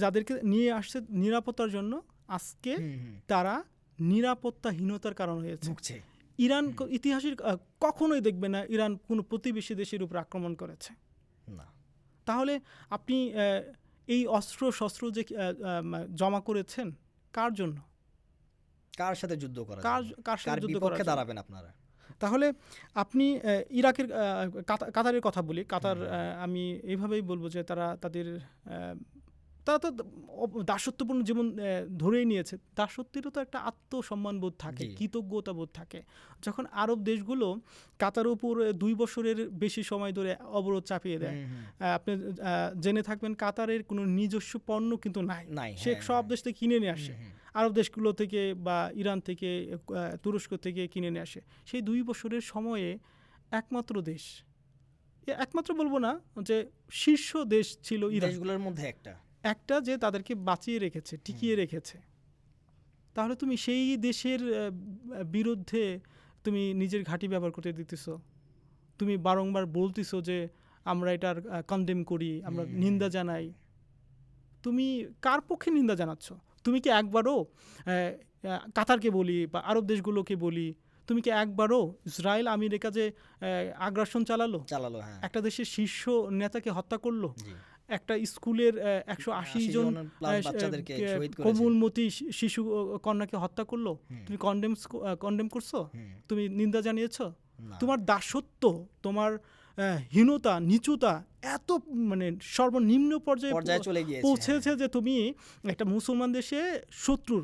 যাদেরকে নিয়ে আসছে নিরাপত্তার জন্য, আজকে তারা নিরাপত্তাহীনতার কারণ হয়েছে। ইরান ইতিহাসের কখনোই দেখবে না ইরান কোনো প্রতিবেশী দেশের উপর আক্রমণ করেছে না। তাহলে আপনি এই অস্ত্র শস্ত্র যে জমা করেছেন কার জন্য? কার সাথে যুদ্ধ করা, কার সাথে যুদ্ধ বিপক্ষে দাঁড়াবেন আপনারা? তাহলে আপনি ইরাকের কাতারের কথা বলি। কাতার আমি এইভাবেই বলবো যে তারা তো দাসত্বপূর্ণ জীবন ধরেই নিয়েছে। দাসত্বেরও তো একটা আত্মসম্মান বোধ থাকে, কৃতজ্ঞতা বোধ থাকে। যখন আরব দেশগুলো কাতার উপর 2 বছরের বেশি সময় ধরে অবরোধ চাপিয়ে দেয়, আপনি জেনে থাকবেন কাতারের কোনো নিজস্ব পণ্য কিন্তু নাই, সে সব দেশ থেকে কিনে নিয়ে আসে। আরব দেশগুলো থেকে বা ইরান থেকে, তুরস্ক থেকে কিনে নিয়ে আসে। সেই 2 বছরের সময়ে একমাত্র বলবো না যে শীর্ষ দেশ ছিল ইরান, দেশগুলোর মধ্যে একটা যে তাদেরকে বাঁচিয়ে রেখেছে, টিকিয়ে রেখেছে। তাহলে তুমি সেই দেশের বিরুদ্ধে তুমি নিজের ঘাঁটি ব্যবহার করতে দিতেছো, তুমি বারংবার বলতেছো যে আমরা এটার কন্ডেম করি, আমরা নিন্দা জানাই। তুমি কার পক্ষে নিন্দা জানাচ্ছ? তুমি কি একবারও কাতারকে বলি বা আরব দেশগুলোকে বলি, তুমি কি একবারও ইসরায়েল আমেরিকা যে আগ্রাসন চালালো, একটা দেশের শীর্ষ নেতাকে হত্যা করলো, একটা স্কুলের 180 জন কোমলমতি শিশু কন্যাকে হত্যা করলো, তুমি কন্ডেম করছো? তুমি নিন্দা জানিয়েছো? তোমার দাসত্ব, তোমার হীনতা, নিচুতা এত মানে সর্বনিম্ন পর্যায়ে পৌঁছেছে যে তুমি একটা মুসলমান দেশে শত্রুর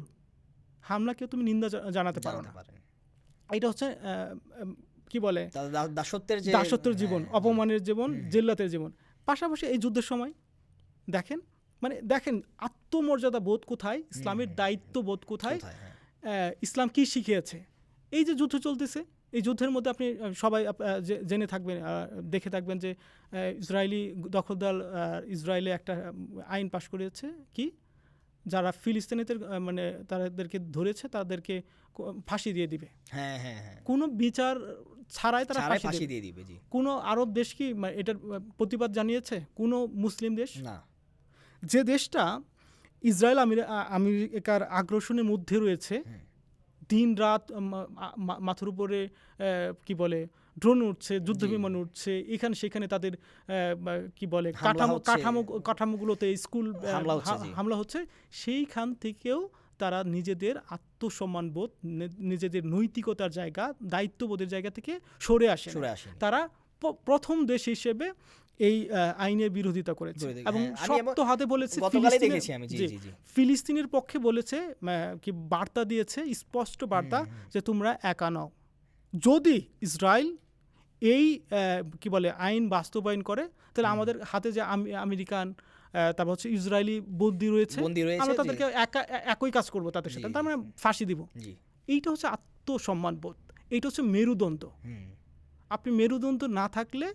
হামলাকে তুমি নিন্দা জানাতে পারো না। এটা হচ্ছে কি বলে দাসত্বের জীবন, অপমানের জীবন, জিল্লাতের জীবন। পাশাপাশি এই যুদ্ধের সময় দেখেন আত্মমর্যাদা বোধ কোথায়, ইসলামের দায়িত্ব বোধ কোথায়, ইসলাম কি শিখিয়েছে। এই যে যুদ্ধ চলতেছে, এই যুদ্ধের মধ্যে আপনি সবাই জেনে থাকবেন, দেখে থাকবেন যে ইসরায়েলি দখলদার ইসরায়েলে একটা আইন পাশ করেছে কি, যারা ফিলিস্তিনিদের তাদেরকে ধরেছে তাদেরকে ফাঁসি দিয়ে দিবে। কোনো বিচার ছাড়াই তারা ফাঁসি দিয়ে দিবে। কোনো আরব দেশ কি এটার প্রতিবাদ জানিয়েছে? কোনো মুসলিম দেশ না। যে দেশটা ইসরায়েল আমেরিকার আগ্রাসনের মধ্যে রয়েছে, দিন রাত মাথার উপরে কি বলে ড্রোন উঠছে, যুদ্ধ বিমান উঠছে, এখানে সেখানে তাদের কি বলে কাঠামোগুলোতে স্কুল হামলা হচ্ছে, সেইখান থেকেও তারা নিজেদের আত্মসম্মানবোধ, নিজেদের নৈতিকতার জায়গা, দায়িত্ববোধের জায়গা থেকে সরে আসে। তারা প্রথম দেশ হিসেবে এই আইনের বিরোধিতা করেছে এবং শক্ত হাতে বলেছে, ফিলিস্তিনের পক্ষে বলেছে, কি বার্তা দিয়েছে, স্পষ্ট বার্তা যে তোমরা একা নও। যদি ইসরায়েল এই কি বলে আইন বাস্তবায়ন করে, তাহলে আমাদের হাতে যে আমেরিকান তারপর হচ্ছে ইসরায়েলি বন্দী রয়েছে, আমরা তাদেরকে একই কাজ করবো তাদের সাথে, তার মানে ফাঁসি দিব। এইটা হচ্ছে আত্মসম্মান বোধ, এইটা হচ্ছে মেরুদণ্ড। আপনি মেরুদণ্ড না থাকলে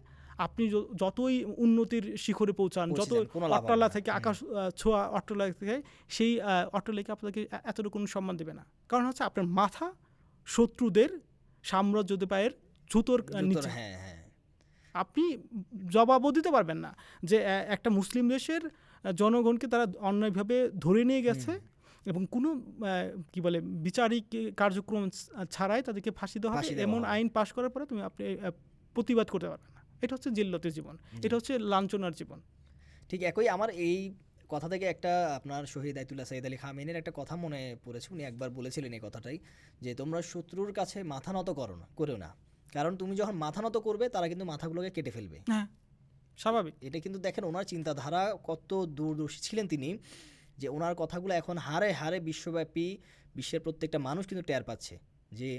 আপনি যতই উন্নতির শিখরে পৌঁছান, পৌঁছে যত যান, কোনো লাভ হবে অট্টালা না। থেকে আকাশ ছোঁয়া অট্টালা থেকে, সেই অট্টালিকা আপনাকে এতটুকু কোনো সম্মান দেবে না। কারণ হচ্ছে আপনার মাথা শত্রুদের সাম্রাজ্যদের পায়ের জুতোর নিচে। হ্যাঁ হ্যাঁ আপনি জবাবও দিতে পারবেন না যে একটা মুসলিম দেশের জনগণকে তারা অন্যায়ভাবে ধরে নিয়ে গেছে এবং কোনো কি বলে বিচারিক কার্যক্রম ছাড়াই তাদেরকে ফাঁসি দেওয়া হবে, ফাঁসি দেওয়া এমন হবে। আইন পাশ করার পরে আপনি প্রতিবাদ করতে পারবেন না। এটা হচ্ছে জিল্লতের জীবন, এটা হচ্ছে লাঞ্ছনার জীবন। ঠিক একই আমার এই কথা থেকে একটা আপনার শহীদ আয়তুল্লাহ সাইদ আলী খামেনির একটা কথা মনে পড়েছে। উনি একবার বলেছিলেন এই কথাটাই, যে তোমরা শত্রুর কাছে মাথা নত করো না, কারণ তুমি যখন মাথা নত করবে তারা কিন্তু মাথাগুলোকে কেটে ফেলবে। হ্যাঁ, স্বাভাবিক। এটা কিন্তু দেখেন ওনার চিন্তাধারা কত দূরদর্শী ছিলেন তিনি, যে ওনার কথাগুলো এখন হারে হারে বিশ্বব্যাপী বিশ্বের প্রত্যেকটা মানুষ কিন্তু টের পাচ্ছে যে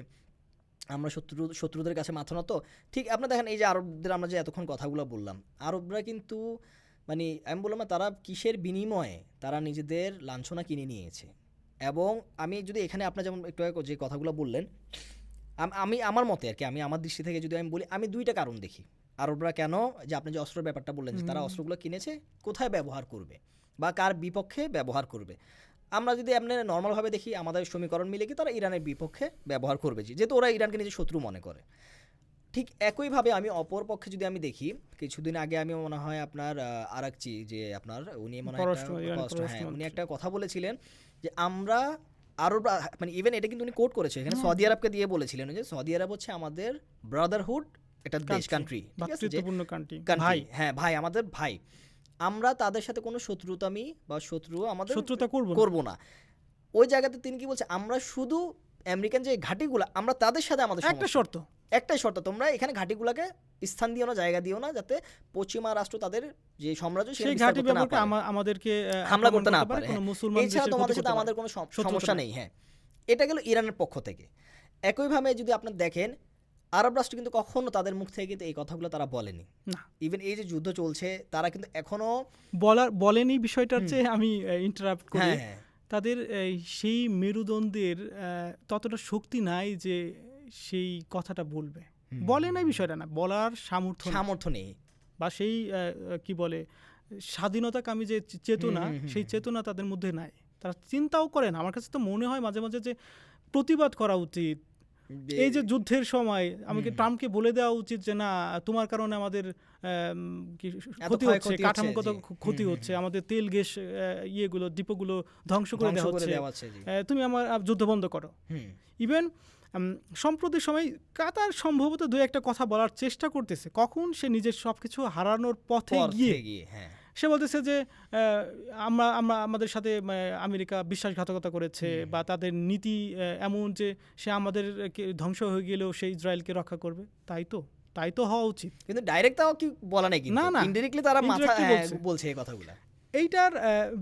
আমরা শত্রুদের কাছে মাথা নত। ঠিক আপনি দেখেন এই যে আরবদের আমরা যে এতক্ষণ কথাগুলো বললাম, আরবরা কিন্তু মানে আমি বললাম না, তারা কিসের বিনিময়ে তারা নিজেদের লাঞ্ছনা কিনে নিয়েছে। এবং আমি যদি এখানে আপনার যেমন একটু আগে যে কথাগুলো বললেন, আমি আমার মতে আর কি, আমি আমার দৃষ্টি থেকে যদি আমি বলি, আমি দুইটা কারণ দেখি আরবরা কেন, যে আপনি যে অস্ত্রের ব্যাপারটা বললেন যে তারা অস্ত্রগুলো কিনেছে কোথায় ব্যবহার করবে বা কার বিপক্ষে ব্যবহার করবে। আমরা যদি আপনি নর্মালভাবে দেখি, আমাদের সমীকরণ মিলে কি তারা ইরানের বিপক্ষে ব্যবহার করবে, যেহেতু ওরা ইরানকে নিজের শত্রু মনে করে। ঠিক একইভাবে আমি অপর পক্ষে যদি আমি দেখি, কিছুদিন আগে আমি মনে হয় আপনার আরাকচি, যে আপনার উনি মনে হয় উনি একটা কথা বলেছিলেন যে আমরা আরবরা, মানে ইভেন এটা কিন্তু উনি কোট করেছে এখানে সৌদি আরবকে দিয়ে বলেছিলেন যে সৌদি আরব হচ্ছে আমাদের ব্রাদারহুড একটা দেশ, কান্ট্রি, ঠিক আছে, ভাতৃত্বপূর্ণ কান্ট্রি, ভাই, হ্যাঁ ভাই, আমাদের ভাই, আমরা তাদের সাথে কোনো শত্রুতামি বা শত্রুতা করব না। ওই জায়গাতে তিনি কি বলছে, আমরা শুধু আমেরিকান যে ঘাঁটিগুলো, আমরা তাদের সাথে আমাদের একটাই শর্ত, তোমরা এখানে ঘাঁটিগুলোকে স্থান দিও না, জায়গা দিও না, যাতে পশ্চিমা রাষ্ট্র তাদের যে সাম্রাজ্য সেই ঘাঁটি ব্যবহার আমাদেরকে হামলা করতে না পারে। কোনো মুসলমান এছাড়া তোমাদের সাথে আমাদের কোনো সমস্যা নেই। হ্যাঁ, এটা গেল ইরানের পক্ষ থেকে। একইভাবে যদি আপনি দেখেন, আরব রাষ্ট্র কিন্তু কখনো তাদের মুখ থেকে কিন্তু এই কথাগুলো তারা বলেনি না। ইভেন এই যে যুদ্ধ চলছে, তারা কিন্তু এখনো বলেনি। বিষয়টার চেয়ে আমি ইন্টারাপ্ট করি, তাদের সেই মেরুদণ্ডের ততটা শক্তি নাই যে সেই কথাটা বলবে। বলে নাই বিষয়টা না, বলার সামর্থ্য নেই, বা সেই কি বলে স্বাধীনতাকামী যে চেতনা, সেই চেতনা তাদের মধ্যে নাই। তারা চিন্তাও করে না। আমার কাছে তো মনে হয় মাঝে মাঝে যে প্রতিবাদ করা উচিত। এই যে যুদ্ধের সময় আমাকে ট্রাম্পকে বলে দেওয়া উচিত যে না, তোমার কারণে আমাদের ক্ষতি হচ্ছে, কাঠামোগত ক্ষতি হচ্ছে, আমাদের তেল গ্যাস ইয়েগুলো ডিপোগুলো ধ্বংস করে দেওয়া হচ্ছে, তুমি আমার যুদ্ধ বন্ধ করো। ইভেন সম্প্রতি সময় কাতার সম্ভবত দুই একটা কথা বলার চেষ্টা করতেছে, কখন সে নিজের সবকিছু হারানোর পথে গিয়ে সে বলতেছে যে আমরা আমাদের সাথে আমেরিকা বিশ্বাসঘাতকতা করেছে, বা তাদের নীতি এমন যে সে আমাদের ধ্বংস হয়ে গেলেও সে ইসরায়েলকে রক্ষা করবে। তাই তো হওয়া উচিত, কিন্তু ডাইরেক্ট তাও কি বলা নাই, কিন্তু না ইনডাইরেক্টলি তারা বলছে এই কথাগুলো। এইটার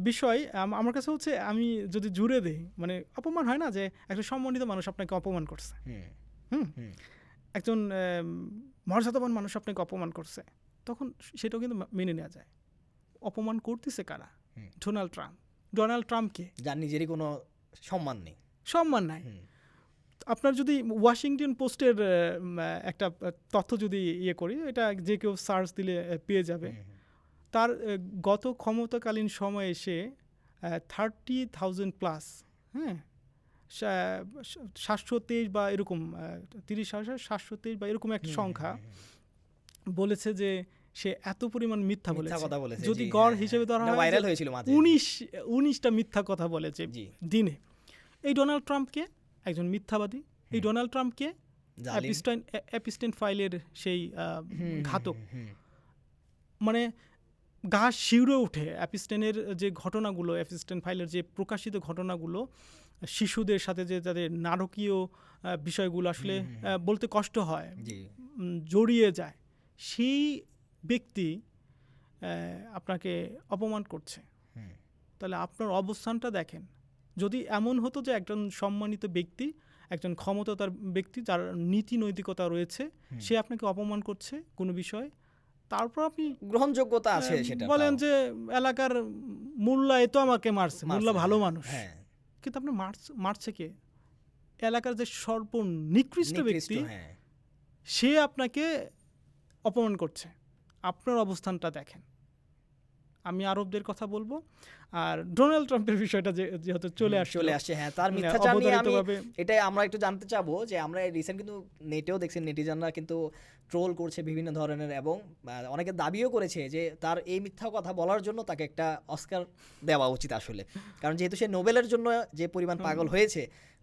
বিষয় আমার কাছে হচ্ছে, আমি যদি জুড়ে দেই, মানে অপমান হয় না যে একটা সম্মানিত মানুষ আপনাকে অপমান করছে, একজন মর্যাদাবান মানুষ আপনাকে অপমান করছে, তখন সেটাও কিন্তু মেনে নেওয়া যায়। অপমান করতেছে কারা? ডোনাল্ড ট্রাম্পকে, যার নিজেরই কোনো সম্মান নাই। আপনার যদি ওয়াশিংটন পোস্টের একটা তথ্য যদি ইয়ে করি, এটা যে কেউ সার্চ দিলে পেয়ে যাবে, তার গত ক্ষমতাকালীন সময়ে সে 30,000+ 723 বা এরকম 30,723 বা এরকম একটা সংখ্যা বলেছে যে সে এত পরিমাণ মিথ্যা বলেছে। যদি গড় হিসেবে ধরা হয়, ভাইরাল হয়েছিল 19টা মিথ্যা কথা বলেছে দিনে। এই ডোনাল্ড ট্রাম্পকে, একজন মিথ্যাবাদী, এই ডোনাল্ড ট্রাম্পকে এপিস্টাইন ফাইলের সেই ঘাতক, মানে গা শিউরে ওঠে এপিস্টাইনের যে ঘটনাগুলো, এপিস্টাইন ফাইলের যে প্রকাশিত ঘটনাগুলো, শিশুদের সাথে যে তাদের নারকীয় বিষয়গুলো আসলে বলতে কষ্ট হয়, জড়িয়ে যায়, সেই ব্যক্তি আপনাকে অপমান করছে। তাহলে আপনার অবস্থানটা দেখেন। যদি এমন হতো যে একজন সম্মানিত ব্যক্তি, একজন ক্ষমতার ব্যক্তি যার নীতি নৈতিকতা রয়েছে, সে আপনাকে অপমান করছে কোনো বিষয়, তারপর আপনি গ্রহণযোগ্যতা আছে সেটা বলেন যে এলাকার মোল্লা তো আমাকে মারছে, মোল্লা ভালো মানুষ, কিন্তু আপনি মারছে কে? এলাকার যে সর্বনিকৃষ্ট ব্যক্তি, সে আপনাকে অপমান করছে। আপনার অবস্থানটা দেখেন। আমি আরবদের কথা বলবো, আর ডোনাল্ড ট্রাম্পের বিষয়টা যেহেতু চলে আসছে, হ্যাঁ, তার মিথ্যাচার নিয়ে আমি অবধারিতভাবে এটাই আমরা একটু জানতে চাবো যে আমরা রিসেন্ট কিন্তু নেটেও দেখছি নেটিজনরা কিন্তু ট্রোল করছে বিভিন্ন ধরনের, এবং অনেকে দাবিও করেছে যে তার এই মিথ্যা কথা বলার জন্য তাকে একটা অস্কার দেওয়া উচিত আসলে, কারণ যেহেতু সে নোবেলের জন্য যে পরিমাণ পাগল হয়েছে,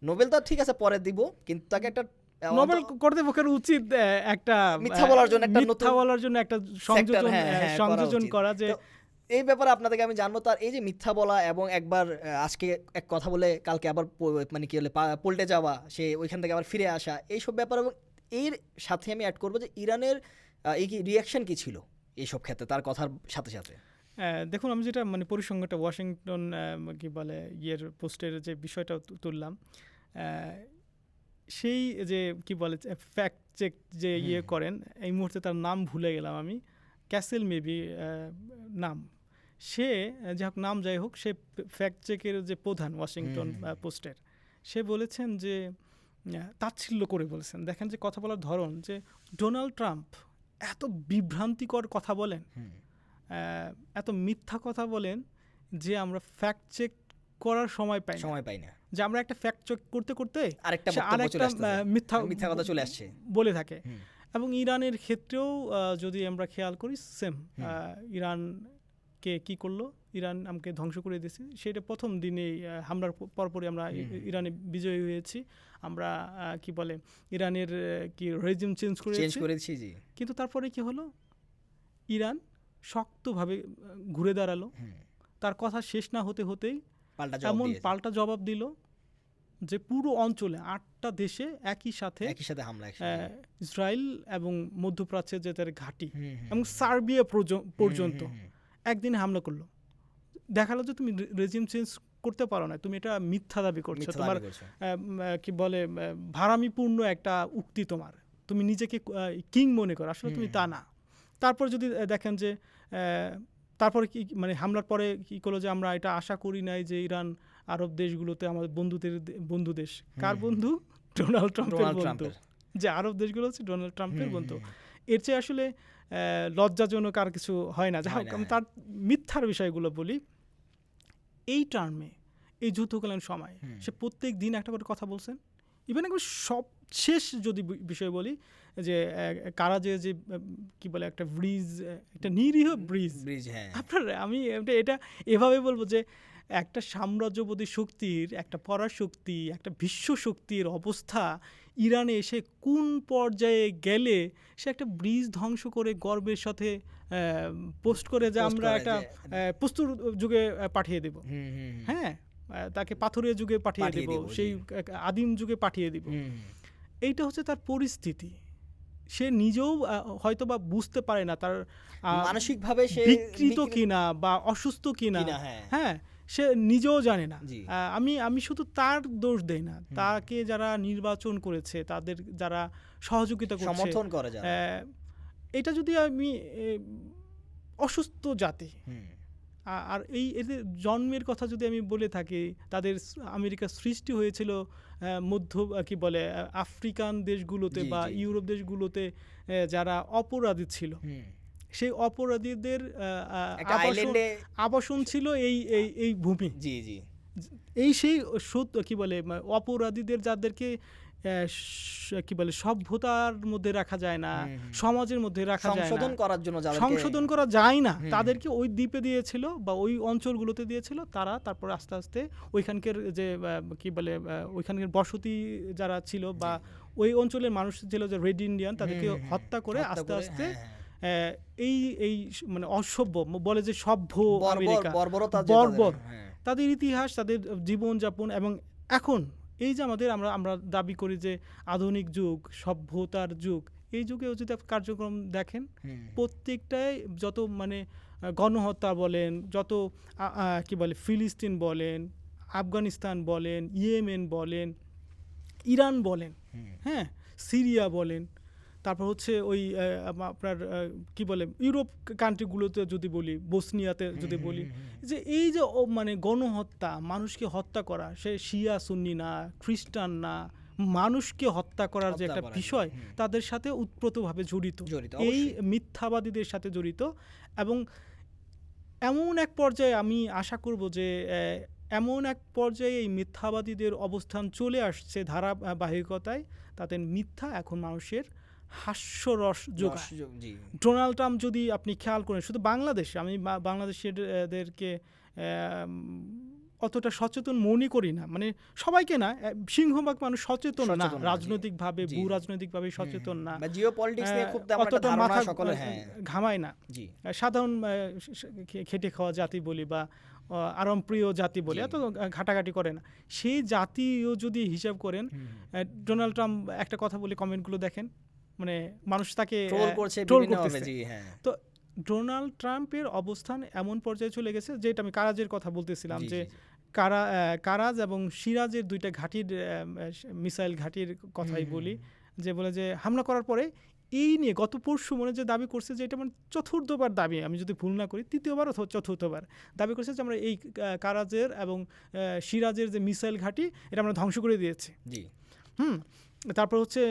নোবেল তো ঠিক আছে পরে দিব, কিন্তু তাকে একটা নোবেল কর্তৃপক্ষের উচিত একটা মিথ্যা বলার জন্য একটা সংযোজন করা, যে এই ব্যাপারে আপনাদেরকে আমি জানবো তার এই যে মিথ্যা বলা এবং একবার আজকে এক কথা বলে কালকে আবার মানে কি বলে পল্টে যাওয়া, সে ওইখান থেকে আবার ফিরে আসা, এইসব ব্যাপার, এবং এর সাথে আমি অ্যাড করবো যে ইরানের এই কি রিয়াকশন কি ছিল এইসব ক্ষেত্রে তার কথার সাথে সাথে। দেখুন, আমি যেটা মানে পরিসংখ্যানটা ওয়াশিংটন কি বলে পোস্টের যে বিষয়টা তুললাম, সেই যে কি বলে ফ্যাক্ট চেক যে করেন, এই মুহূর্তে তার নাম ভুলে গেলাম আমি, ক্যাসেল মেবি নাম, সে যাই হোক, নাম যাই হোক, সে ফ্যাক্ট চেকের যে প্রধান ওয়াশিংটন পোস্টের, সে বলেছেন যে তাচ্ছিল্য করে বলেছেন, দেখেন যে কথা বলার ধরন, যে ডোনাল্ড ট্রাম্প এত বিভ্রান্তিকর কথা বলেন, এত মিথ্যা কথা বলেন, যে আমরা ফ্যাক্ট চেক করার সময় পাই না, যে আমরা একটা ফ্যাক্ট চেক করতে করতে আরেকটা মিথ্যা কথা চলে আসছে বলে থাকে। এবং ইরানের ক্ষেত্রেও যদি আমরা খেয়াল করি সেম, ইরানকে কি করলো, ইরান আমাকে ধ্বংস করে দিয়েছে, সেটা প্রথম দিনেই হামলার পরপরই আমরা ইরানে বিজয়ী হয়েছি, আমরা কি বলে ইরানের কি রেজিম চেঞ্জ করেছি, কিন্তু তারপরে কি হলো, ইরান শক্তভাবে ঘুরে দাঁড়ালো, তার কথা শেষ না হতে হতেই এমন পাল্টা জবাব দিল যে পুরো অঞ্চলে 8টা দেশে একই সাথে হামলা, ইসরায়েল এবং মধ্যপ্রাচ্যের যে তার ঘাঁটি এবং সার্বিয়া পর্যন্ত একদিনে হামলা করলো। দেখালো যে তুমি রেজিম চেঞ্জ করতে পারো না, তুমি এটা মিথ্যা দাবি করছো, তোমার কি বলে ভাড়ামিপূর্ণ একটা উক্তি, তোমার তুমি নিজেকে কিং মনে করো, আসলে তুমি তা না। তারপর যদি দেখেন যে তারপরে কি মানে হামলার পরে কি করলো, যে আমরা এটা আশা করি নাই যে ইরান আরব দেশগুলোতে আমাদের বন্ধু দেশ, কার বন্ধু? ডোনাল্ড ট্রাম্পের বন্ধু, যে আরব দেশগুলো হচ্ছে ডোনাল্ড ট্রাম্পের বন্ধু। এর চেয়ে আসলে লজ্জাজনক আর কিছু হয় না। যাই হোক, আমি তার মিথ্যার বিষয়গুলো বলি। এই টার্মে, এই যুদ্ধকালীন সময় সে প্রত্যেক দিন একটা করে কথা বলছেন। ইভেন একবার সবশেষ যদি বিষয় বলি, যে কারাজে যে কি বলে একটা ব্রিজ, একটা নিরীহ ব্রিজ, আপনার আমি এটা এভাবে বলবো যে একটা সাম্রাজ্যবাদী শক্তির, একটা পরাশক্তি, একটা বিশ্ব শক্তির অবস্থা ইরানে এসে কোন পর্যায়ে গেলে সে একটা ব্রিজ ধ্বংস করে গর্বের সাথে পোস্ট করে যে আমরা একটা প্রস্তুর যুগে পাঠিয়ে দেব, হ্যাঁ, তাকে পাথরের যুগে পাঠিয়ে দেব, সেই আদিম যুগে পাঠিয়ে দিব। এইটা হচ্ছে তার পরিস্থিতি। সে নিজেও হয়তো বা বুঝতে পারে না তার মানসিকভাবে সে বিকৃত কিনা বা অসুস্থ কিনা, হ্যাঁ, সে নিজেও জানে না। আমি শুধু তার দোষ দেই না, তাকে যারা নির্বাচন করেছে, তাদের যারা সহযোগিতা করছে, সমর্থন করে, এটা যদি আমি অসুস্থ জাতি, আর এই এদের জন্মের কথা যদি আমি বলে থাকি, তাদের আমেরিকা সৃষ্টি হয়েছিল মধ্য কি বলে আফ্রিকান দেশগুলোতে বা ইউরোপ দেশগুলোতে, যারা অপরাধী ছিল, সেই অপরাধীদের আবাসন ছিল এই ভূমি। এই সেই কি বলে অপরাধীদের, যাদেরকে কি বলে সভ্যতার মধ্যে রাখা যায় না, সমাজের মধ্যে রাখা যায় না, সংশোধন করা যায় না, তাদেরকে ওই দ্বীপে দিয়েছিল বা ওই অঞ্চলগুলোতে দিয়েছিল। তারা তারপর আস্তে আস্তে ওইখানকার যে কি বলে ওইখানকার বসতি যারা ছিল বা ওই অঞ্চলের মানুষ ছিল যে রেড ইন্ডিয়ান, তাদেরকে হত্যা করে আস্তে আস্তে এই মানে অসভ্য বলে যে সভ্য আমেরিকা, বর্বর তাদের ইতিহাস, তাদের জীবনযাপন। এবং এখন এই যে আমরা দাবি করি যে আধুনিক যুগ, সভ্যতার যুগ, এই যুগেও যদি কার্যক্রম দেখেন, প্রত্যেকটাই যত মানে গণহত্যা বলেন, যত কি বলে ফিলিস্তিন বলেন, আফগানিস্তান বলেন, ইয়েমেন বলেন, ইরান বলেন, হ্যাঁ, সিরিয়া বলেন, তারপর হচ্ছে ওই আপনার কি বলে ইউরোপ কান্ট্রিগুলোতে যদি বলি, বসনিয়াতে যদি বলি, যে এই যে মানে গণহত্যা, মানুষকে হত্যা করা, সে শিয়া সুন্নি না, খ্রিস্টান না, মানুষকে হত্যা করার যে হত্যা একটা করা, বিষয় তাদের সাথে ওতপ্রোতভাবে জড়িত, জড়িত, এই অবশ্যই। মিথ্যাবাদীদের সাথে জড়িত। এবং এমন এক পর্যায়ে আমি আশা করব যে এমন এক পর্যায়ে এই মিথ্যাবাদীদের অবস্থান চলে আসছে ধারাবাহিকতায়, তাদের মিথ্যা এখন মানুষের হাস্যরস যোগায়। জি, ডোনাল্ড ট্রাম্প যদি আপনি খেয়াল করেন, শুধু বাংলাদেশে, আমি বাংলাদেশেরদেরকে অতটা সচেতন মনে করি না, মানে সবাইকে না, সিংহভাগ মানুষ সচেতন না, সচেতন না, জি। রাজনৈতিকভাবে জি, ভূ জি। রাজনৈতিকভাবে সচেতন না, বা জিওপলিটিক্স নিয়ে খুব তেমন একটা অতটা ধারণা মাথা সকলের, হ্যাঁ। ঘামায় না। জি, সাধারণ খেটে খাওয়া জাতি বলি বা আরামপ্রিয় জাতি বলি, জি। এত ঘাটাঘাটি করে না, সেই জাতিও যদি হিসাব করেন, ডোনাল্ড ট্রাম্প একটা কথা বলে কমেন্টগুলো দেখেন, মানে মানুষ তাকে ট্রোল করছে ট্রোল বিভিন্নভাবে, করতেছে। জি, হ্যাঁ। তো ডোনাল্ড ট্রাম্পের অবস্থান এমন পর্যায়ে চলে গেছে, যেটা আমি কারাজের কথা বলতেছিলাম, জি, যে জি, জি। কারাজ এবং সিরাজের দুইটা ঘাঁটির মিসাইল ঘাঁটির কথাই বলি, যে বলে যে হামলা করার পরে এই নিয়ে গত পরশু মনে যে দাবি করছে, যে এটা মানে চতুর্থবার দাবি, আমি যদি ভুল না করি তৃতীয়বার অথবা চতুর্থবার দাবি করছে, যে আমরা এই কারাজের এবং সিরাজের যে মিসাইল ঘাঁটি এটা আমরা ধ্বংস করে দিয়েছি। জি। তারপর হচ্ছে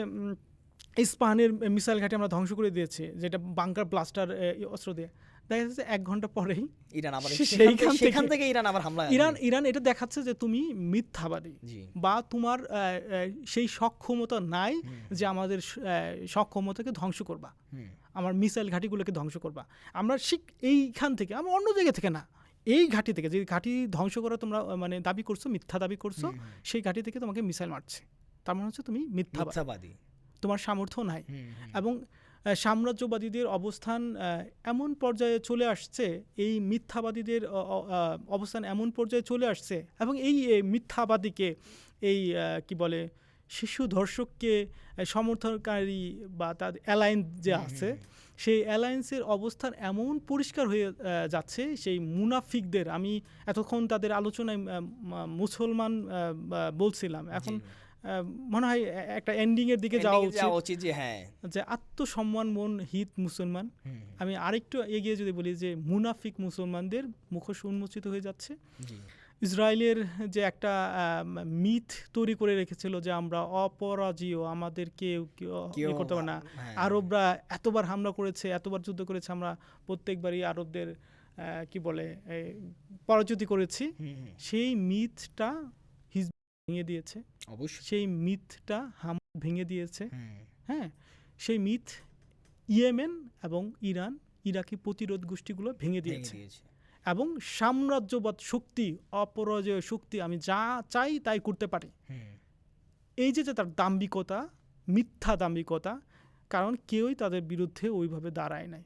ইস্পাহানের মিসাইল ঘাঁটি আমরা ধ্বংস করে দিয়েছি, যেটা বাংকার ব্লাস্টার অস্ত্র দিয়ে। দেখা যাচ্ছে 1 ঘন্টা পরেই ইরান আবার সেইখান সেখান থেকে ইরান আবার হামলা, ইরান এটা দেখাচ্ছে যে তুমি মিথ্যাবাদী, জি। বা তোমার সেই সক্ষমতা নাই যে আমাদের সক্ষমতাকে ধ্বংস করবা, আমার মিসাইল ঘাঁটিগুলোকে ধ্বংস করবা। আমরা এইখান থেকে, আমরা অন্য জায়গা থেকে না, এই ঘাঁটি থেকে, যে ঘাঁটি ধ্বংস করা তোমরা মানে দাবি করছো, মিথ্যা দাবি করছো, সেই ঘাঁটি থেকে তোমাকে মিসাইল মারছে। তার মানে হচ্ছে তুমি মিথ্যাবাদী, তোমার সামর্থ্য নাই। এবং সাম্রাজ্যবাদীদের অবস্থান এমন পর্যায়ে চলে আসছে, এই মিথ্যাবাদীদের অবস্থান এমন পর্যায়ে চলে আসছে, এবং এই মিথ্যাবাদীকে, এই কি বলে, শিশু ধর্ষককে সমর্থনকারী বা তার অ্যালায়েন্স যে আছে, সেই অ্যালায়েন্সের অবস্থান এমন পরিষ্কার হয়ে যাচ্ছে, সেই মুনাফিকদের, আমি এতক্ষণ তাদের আলোচনায় মুসলমান বলছিলাম, এখন মনে হয় একটা এন্ডিংয়ের দিকে যাওয়া উচিত, যে হ্যাঁ, যে আত্মসম্মান মন হিত মুসলমান। আমি আরেকটু এগিয়ে যদি বলি, যে মুনাফিক মুসলমানদের মুখোশ উন্মোচিত হয়ে যাচ্ছে। ইসরায়েলের যে একটা মিথ তৈরি করে রেখেছিল, যে আমরা অপরাজীয়, আমাদের কেউ করতে পারে না, আরবরা এতবার হামলা করেছে, এতবার যুদ্ধ করেছে, আমরা প্রত্যেকবারই আরবদের কি বলে পরাজিত করেছি, সেই মিথটা ভেঙে দিয়েছে। অবশ্যই সেই মিথটা ভেঙে দিয়েছে। হ্যাঁ, সেই মিথ ইয়েমেন এবং ইরাকি প্রতিরোধ গোষ্ঠীগুলো ভেঙে দিয়েছে। এবং সাম্রাজ্যবাদ শক্তি, অপরাজয় শক্তি, আমি যা চাই তাই করতে পারি, এই যে তার দাম্ভিকতা, মিথ্যা দাম্ভিকতা, কারণ কেউই তাদের বিরুদ্ধে ওইভাবে দাঁড়ায় নাই।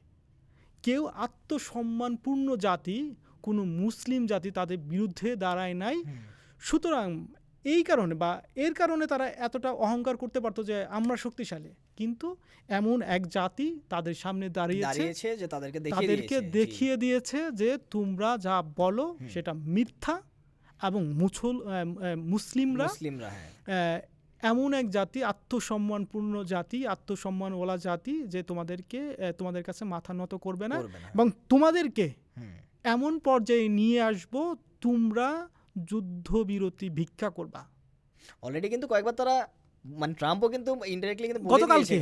কেউ আত্মসম্মানপূর্ণ জাতি, কোনো মুসলিম জাতি তাদের বিরুদ্ধে দাঁড়ায় নাই। সুতরাং এই কারণে বা এর কারণে তারা এতটা অহংকার করতে পারতো যে আমরা শক্তিশালী, কিন্তু এমন এক জাতি তাদের সামনে দাঁড়িয়েছে, যে তাদেরকে দেখিয়ে দিয়েছে যে তোমরা যা বলো সেটা মিথ্যা, এবং মুসলিমরা এমন এক জাতি, আত্মসম্মানপূর্ণ জাতি, আত্মসম্মানওয়ালা জাতি, যে তোমাদের কাছে মাথা নত করবে না, এবং তোমাদেরকে এমন পর্যায়ে নিয়ে আসবো, তোমরা যুদ্ধবিরতি ভিক্ষা করবা। অলরেডি কিন্তু কয়েকবার তারা, মানে ট্রাম্পও কিন্তু ইনডাইরেক্টলি কিন্তু বলে দিয়েছে।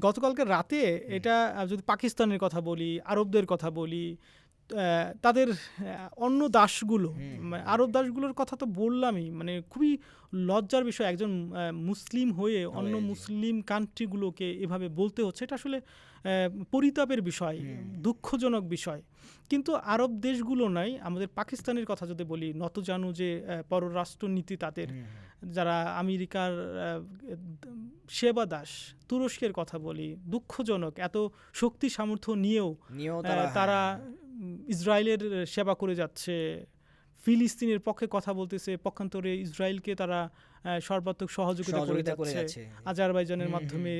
গতকালকে রাতে, এটা যদি পাকিস্তানের কথা বলি, আরবদের কথা বলি, তাদের অন্য দাসগুলো, আরব দাসগুলোর কথা তো বললামই, মানে খুবই লজ্জার বিষয়, একজন মুসলিম হয়ে অন্য মুসলিম কান্ট্রিগুলোকে এভাবে বলতে হচ্ছে, এটা আসলে পরিতাপের বিষয়, দুঃখজনক বিষয়। কিন্তু আরব দেশগুলো নাই, আমাদের পাকিস্তানের কথা যদি বলি, নতজানু যে পররাষ্ট্রনীতি তাদের, যারা আমেরিকার সেবা দাস, তুরস্কের কথা বলি, দুঃখজনক, এত শক্তি সামর্থ্য নিয়েও তারা ইসরায়েলের সেবা করে যাচ্ছে, ফিলিস্তিনের পক্ষে কথা বলতেছে, পক্ষান্তরে ইসরায়েলকে তারা সর্বাত্মক সহযোগিতা করে যাচ্ছে আজারবাইজানের মাধ্যমে।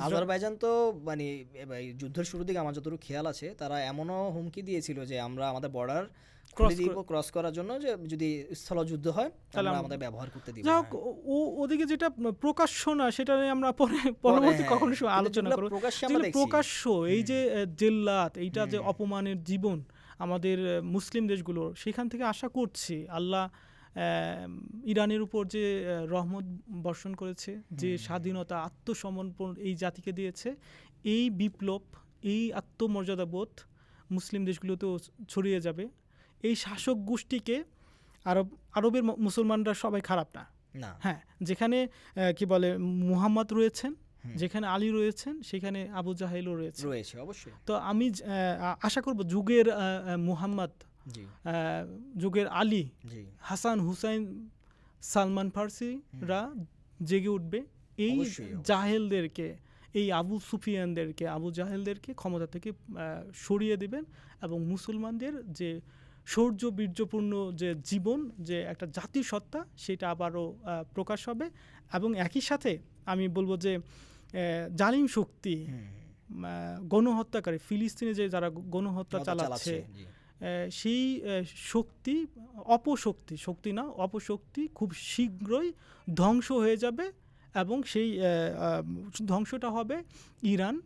আজারবাইজান তো মানে যুদ্ধের শুরুর দিকে আমার যতটুকু খেয়াল আছে, তারা এমনও হুমকি দিয়েছিল যে আমরা আমাদের বর্ডার ক্রস করার জন্য, যে যদি স্থলযুদ্ধ হয় আমরা আমাদের ব্যবহার করতে দিব। যাক, ওদিকে যেটা প্রকাশ্য না, সেটা আমরা পরবর্তী কখনো আলোচনা করব। প্রকাশ্য এই যে জিল্লাত, এইটা যে অপমানের জীবন আমাদের মুসলিম দেশগুলোর, সেখান থেকে আশা করছি আল্লাহ ইরানের উপর যে রহমত বর্ষণ করেছে, যে স্বাধীনতা আত্মসমর্পণ এই জাতিকে দিয়েছে, এই বিপ্লব, এই আত্মমর্যাদাবোধ মুসলিম দেশগুলোতেও ছড়িয়ে যাবে। এই শাসক গোষ্ঠীকে আরবের মুসলমানরা সবাই খারাপ না, না, হ্যাঁ, যেখানে কি বলে মুহাম্মদ রয়েছেন, যেখানে আলী রয়েছেন, সেখানে আবু জাহেলও রয়েছে অবশ্যই। তো আমি আশা করব যুগের মুহাম্মদ, যুগের আলী, হাসান হুসাইন, সালমান ফার্সিরা জেগে উঠবে এই জাহেলদেরকে, এই আবু সুফিয়ানদেরকে, আবু জাহেলদেরকে ক্ষমতা থেকে সরিয়ে দিবেন এবং মুসলমানদের যে শৌর্য বীর্যপূর্ণ যে জীবন, যে একটা জাতির সত্তা, সেটা আবারও প্রকাশ হবে। এবং একই সাথে আমি বলবো যে জালিম শক্তি, গণহত্যাকারী, ফিলিস্তিনে যে যারা গণহত্যা চালাচ্ছে, সেই শক্তি, অপশক্তি খুব শীঘ্রই ধ্বংস হয়ে যাবে। এবং সেই ধ্বংসটা হবে ইরান,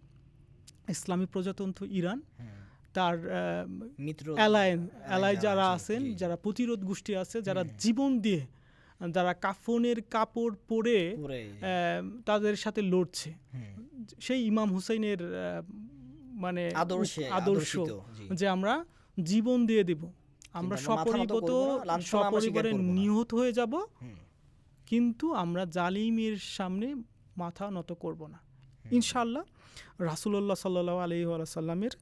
ইসলামী প্রজাতন্ত্র ইরান, তার অ্যালাই যারা আছেন, যারা প্রতিরোধ গোষ্ঠী আছে, যারা জীবন দিয়ে, যারা কাফনের কাপড় পরে তাদের সাথে লড়ছে, সেই ইমাম হুসাইনের মানে আদর্শ যে আমরা জীবন দিয়ে দিব, আমরা সপরিবারে নিহত হয়ে যাব, কিন্তু আমরা জালিমের সামনে মাথা নত করব না ইনশাআল্লাহ। রাসূলুল্লাহ সাল্লাল্লাহু আলাইহি ওয়াসাল্লামের,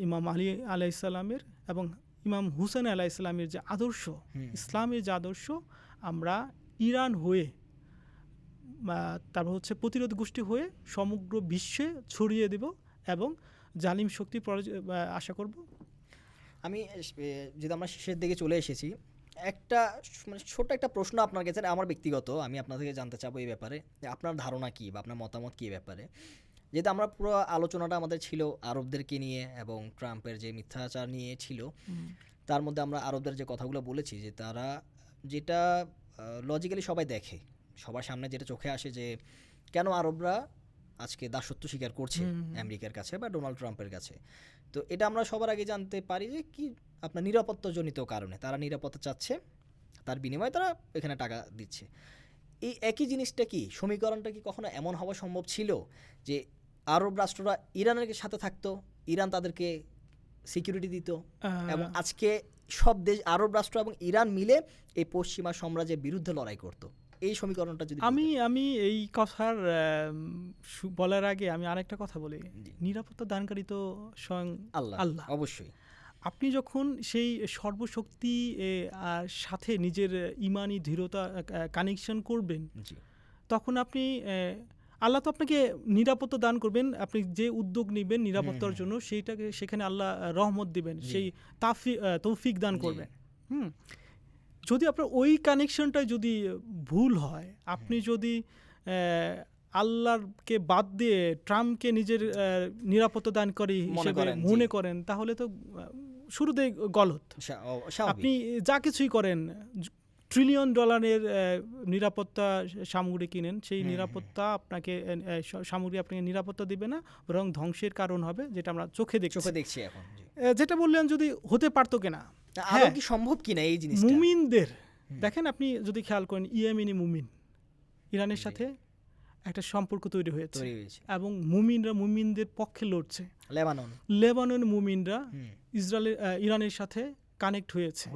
ইমাম আলী আলাইহিস সালামের এবং ইমাম হুসেন আলাইহিস সালামের যে আদর্শ, ইসলামের যে আদর্শ, আমরা ইরান হয়ে, তারপর হচ্ছে প্রতিরোধ গোষ্ঠী হয়ে সমগ্র বিশ্বে ছড়িয়ে দেব এবং জালিম শক্তি আশা করব। আমি যদি আমরা শেষের দিকে চলে এসেছি, একটা মানে ছোট একটা প্রশ্ন আপনার কাছে, আমার ব্যক্তিগত, আমি আপনার থেকে জানতে চাবো এই ব্যাপারে, যে আপনার ধারণা কী বা আপনার মতামত কী ব্যাপারে। যেহেতু আমরা পুরো আলোচনাটা আমাদের ছিল আরবদেরকে নিয়ে এবং ট্রাম্পের যে মিথ্যাচার নিয়ে ছিল, তার মধ্যে আমরা আরবদের যে কথাগুলো বলেছি, যে তারা যেটা লজিক্যালি সবাই দেখে, সবার সামনে যেটা চোখে আসে, যে কেন আরবরা আজকে দাসত্ব স্বীকার করছে আমেরিকার কাছে বা ডোনাল্ড ট্রাম্পের কাছে। তো এটা আমরা সবার আগে জানতে পারি যে কি আপনার নিরাপত্তাজনিত কারণে তারা নিরাপত্তা চাচ্ছে, তার বিনিময়ে তারা এখানে টাকা দিচ্ছে। এই একই জিনিসটা কি, সমীকরণটা কি কখনো এমন হওয়া সম্ভব ছিল যে আরব রাষ্ট্ররা ইরানের সাথে থাকতো, ইরান তাদেরকে সিকিউরিটি দিত, এবং আজকে সব দেশ, আরব রাষ্ট্র এবং ইরান মিলে এই পশ্চিমা সাম্রাজ্যের বিরুদ্ধে লড়াই করতো? এই সমীকরণটা যদি আমি এই কথার বলার আগে আমি আরেকটা কথা বলি, নিরাপত্তা দানকারী তো স্বয়ং আল্লাহ। অবশ্যই আপনি যখন সেই সর্বশক্তি সাথে নিজের ইমানি দৃঢ়তা কানেকশন করবেন, তখন আপনি আল্লাহ তো আপনাকে নিরাপত্তা দান করবেন। আপনি যে উদ্যোগ নেবেন নিরাপত্তার জন্য, সেইটাকে সেখানে আল্লাহ রহমত দিবেন, সেই তৌফিক দান করবেন। যদি আপনার ওই কানেকশনটাই যদি ভুল হয়, আপনি যদি আল্লাহকে বাদ দিয়ে ট্রাম্পকে নিজের নিরাপত্তা দানকারী হিসেবে মনে করেন, তাহলে তো শুরুতেই গলত। আপনি যা কিছুই করেন, $1 ট্রিলিয়ন নিরাপত্তা সামগ্রী কিনেন, সেই নিরাপত্তা আপনাকে সামগ্রী আপনাকে নিরাপত্তা দিবে না, বরং ধ্বংসের কারণ হবে, যেটা আমরা চোখে দেখছি এখন। যেটা বললেন যদি হতে পারতো কিনা, কি সম্ভব কিনা এই জিনিসটা, মুমিনদের দেখেন, আপনি যদি খেয়াল করেন, ইয়েমেনি মুমিন ইরানের সাথে একটা সম্পর্ক তৈরি হয়েছে এবং মুমিনদের পক্ষে লড়ছে। লেবানন মুমিনরা ইরানের সাথে কানেক্ট হয়েছে,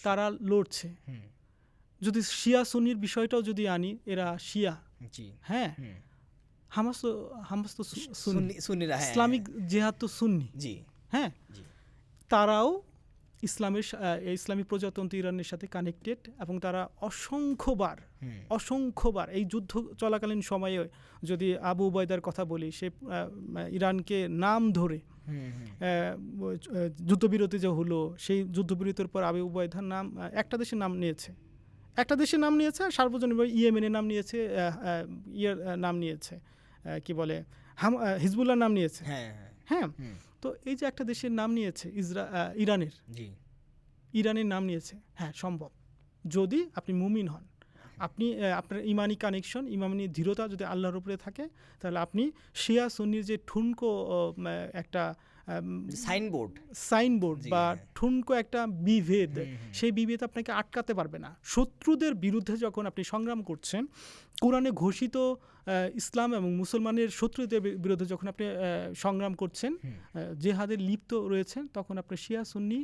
তারা লড়ছে। যদি শিয়া সুন্নির বিষয়টাও যদি আনি, এরা শিয়া, হ্যাঁ, হামাস তো সুন্নি, ইসলামিক জিহাদ তো সুন্নি, হ্যাঁ, তারাও ইসলামী প্রজাতন্ত্র ইরানের সাথে কানেক্টেড, এবং তারা অসংখ্যবার এই যুদ্ধ চলাকালীন সময়ে, যদি আবু উবায়দার কথা বলি, সে ইরানকে নাম ধরে যুদ্ধবিরতি যে হলো, সেই যুদ্ধবিরতির পর আবু উবায়দার নাম একটা দেশের নাম নিয়েছে, আর সার্বজনীনভাবে ইয়েমেনের নাম নিয়েছে, নাম নিয়েছে, কি বলে, হিজবুল্লাহর নাম নিয়েছে, হ্যাঁ। তো এই যে একটা দেশের নাম নিয়েছে, ইরানের নাম নিয়েছে, হ্যাঁ, সম্ভব, যদি আপনি মুমিন হন, আপনি আপনার ইমানি কানেকশন, ইমানি দৃঢ়তা যদি আল্লাহর উপরে থাকে, তাহলে আপনি শিয়া সুন্নির যে ঠুনকো একটা সাইনবোর্ড। সাইনবোর্ড জি, বা হ্যাঁ। ঠুনকো একটা বিভেদ, হুম, হুম। সেই বিভেদ আপনাকে আটকাতে পারবে না। শত্রুদের বিরুদ্ধে যখন আপনি সংগ্রাম করছেন, কোরআনে ঘোষিত ইসলাম এবং মুসলমানের শত্রুদের বিরুদ্ধে যখন আপনি সংগ্রাম করছেন, হুম। জেহাদে লিপ্ত রয়েছেন, তখন আপনি শিয়া সুন্নি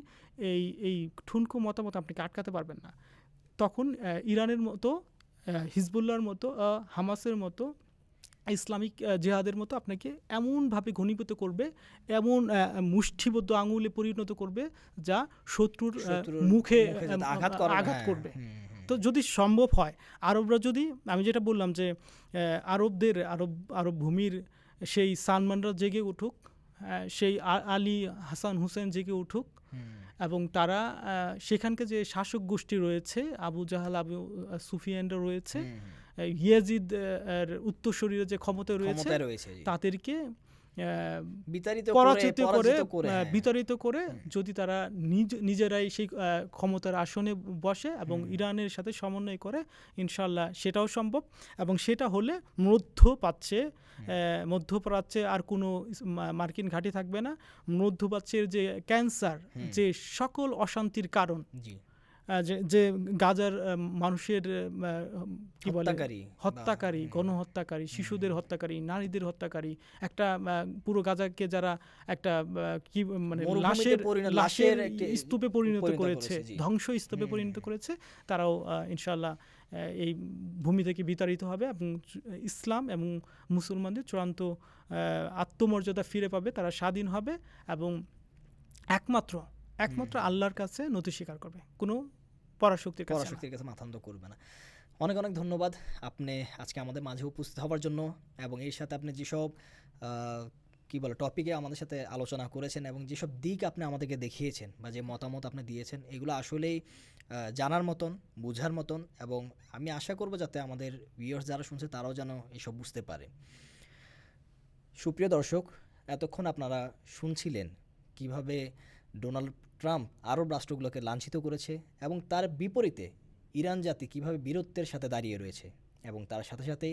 এই ঠুনকো মতামত আপনাকে আটকাতে পারবেন না। তখন ইরানের মতো, হিজবুল্লাহর মতো, হামাসের মতো, ইসলামিক জেহাদের মতো আপনাকে এমনভাবে ঘনীভূত করবে, এমন মুষ্টিবদ্ধ আঙুলে পরিণত করবে যা শত্রুর শত্রুর মুখে যাতে আঘাত করে, আঘাত হ্যাঁ। করবে। হুম, হুম। তো যদি সম্ভব হয়, আরবরা যদি, আমি যেটা বললাম যে আরব ভূমির সেই সালমানরা জেগে উঠুক, সেই আলী হাসান হুসেন জেগে উঠুক, হুম। এবং তারা সেখানকে যে শাসক গোষ্ঠী রয়েছে, আবু জাহাল, আবু সুফিয়ানরা রয়েছে, হুম, হুম। ইয়াজিদ এর উত্তরসূরিরা যে ক্ষমতায় রয়েছে, ক্ষমতায় রয়েছে, জি। তাদেরকে বিতাড়িত পরাজিত করে, হ্যাঁ। বিতাড়িত করে, হুম। যদি তারা নিজেরাই সেই ক্ষমতার আসনে বসে এবং ইরানের সাথে সমন্বয় করে, ইনশাল্লাহ সেটাও সম্ভব। এবং সেটা হলে মধ্যপ্রাচ্যে আর কোনো মার্কিন ঘাঁটি থাকবে না। মধ্যপ্রাচ্যের যে ক্যান্সার, যে সকল অশান্তির কারণ, জি। যে গাজার মানুষের কি বলে, হত্যাকারী গণহত্যাকারী, শিশুদের হত্যাকারী, নারীদের হত্যাকারী, একটা পুরো গাজাকে যারা একটা কি মানে লাশের স্তূপে পরিণত করেছে, ধ্বংস স্তূপে পরিণত করেছে, তারাও ইনশাআল্লাহ এই ভূমি থেকে বিতাড়িত হবে এবং ইসলাম এবং মুসলমানদের চূড়ান্ত আত্মমর্যাদা ফিরে পাবে, তারা স্বাধীন হবে এবং একমাত্র আল্লাহর কাছে নতি স্বীকার করবে, কোনো পরাশক্তির কাছে মাথা নত করবে না। অনেক অনেক ধন্যবাদ আপনি আজকে আমাদের মাঝে উপস্থিত হওয়ার জন্য, এবং এর সাথে আপনি যেসব কি বলে টপিকে আমাদের সাথে আলোচনা করেছেন এবং যেসব দিক আপনি আমাদেরকে দেখিয়েছেন বা যে মতামত আপনি দিয়েছেন, এগুলো আসলেই জানার মতন, বোঝার মতন, এবং আমি আশা করব যাতে আমাদের ভিউয়ার্স যারা শুনছে তারাও যেন এসব বুঝতে পারে। সুপ্রিয় দর্শক, এতক্ষণ আপনারা শুনছিলেন কিভাবে ডোনাল্ড ট্রাম্প আরব রাষ্ট্রগুলোকে লাঞ্ছিত করেছে এবং তার বিপরীতে ইরান জাতি কিভাবে বীরত্বের সাথে দাঁড়িয়ে রয়েছে, এবং তার সাথে সাথে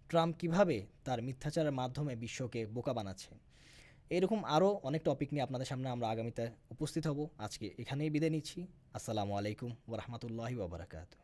ট্রাম্প কিভাবে তার মিথ্যাচারের মাধ্যমে বিশ্বকে বোকা বানাচ্ছে। এরকম আরও অনেক টপিক নিয়ে আপনাদের সামনে আমরা আগামীতে উপস্থিত হব। আজকে এখানেই বিদায় নিচ্ছি। আসসালামু আলাইকুম ওয়া রাহমাতুল্লাহি ওয়া বারাকাতুহু।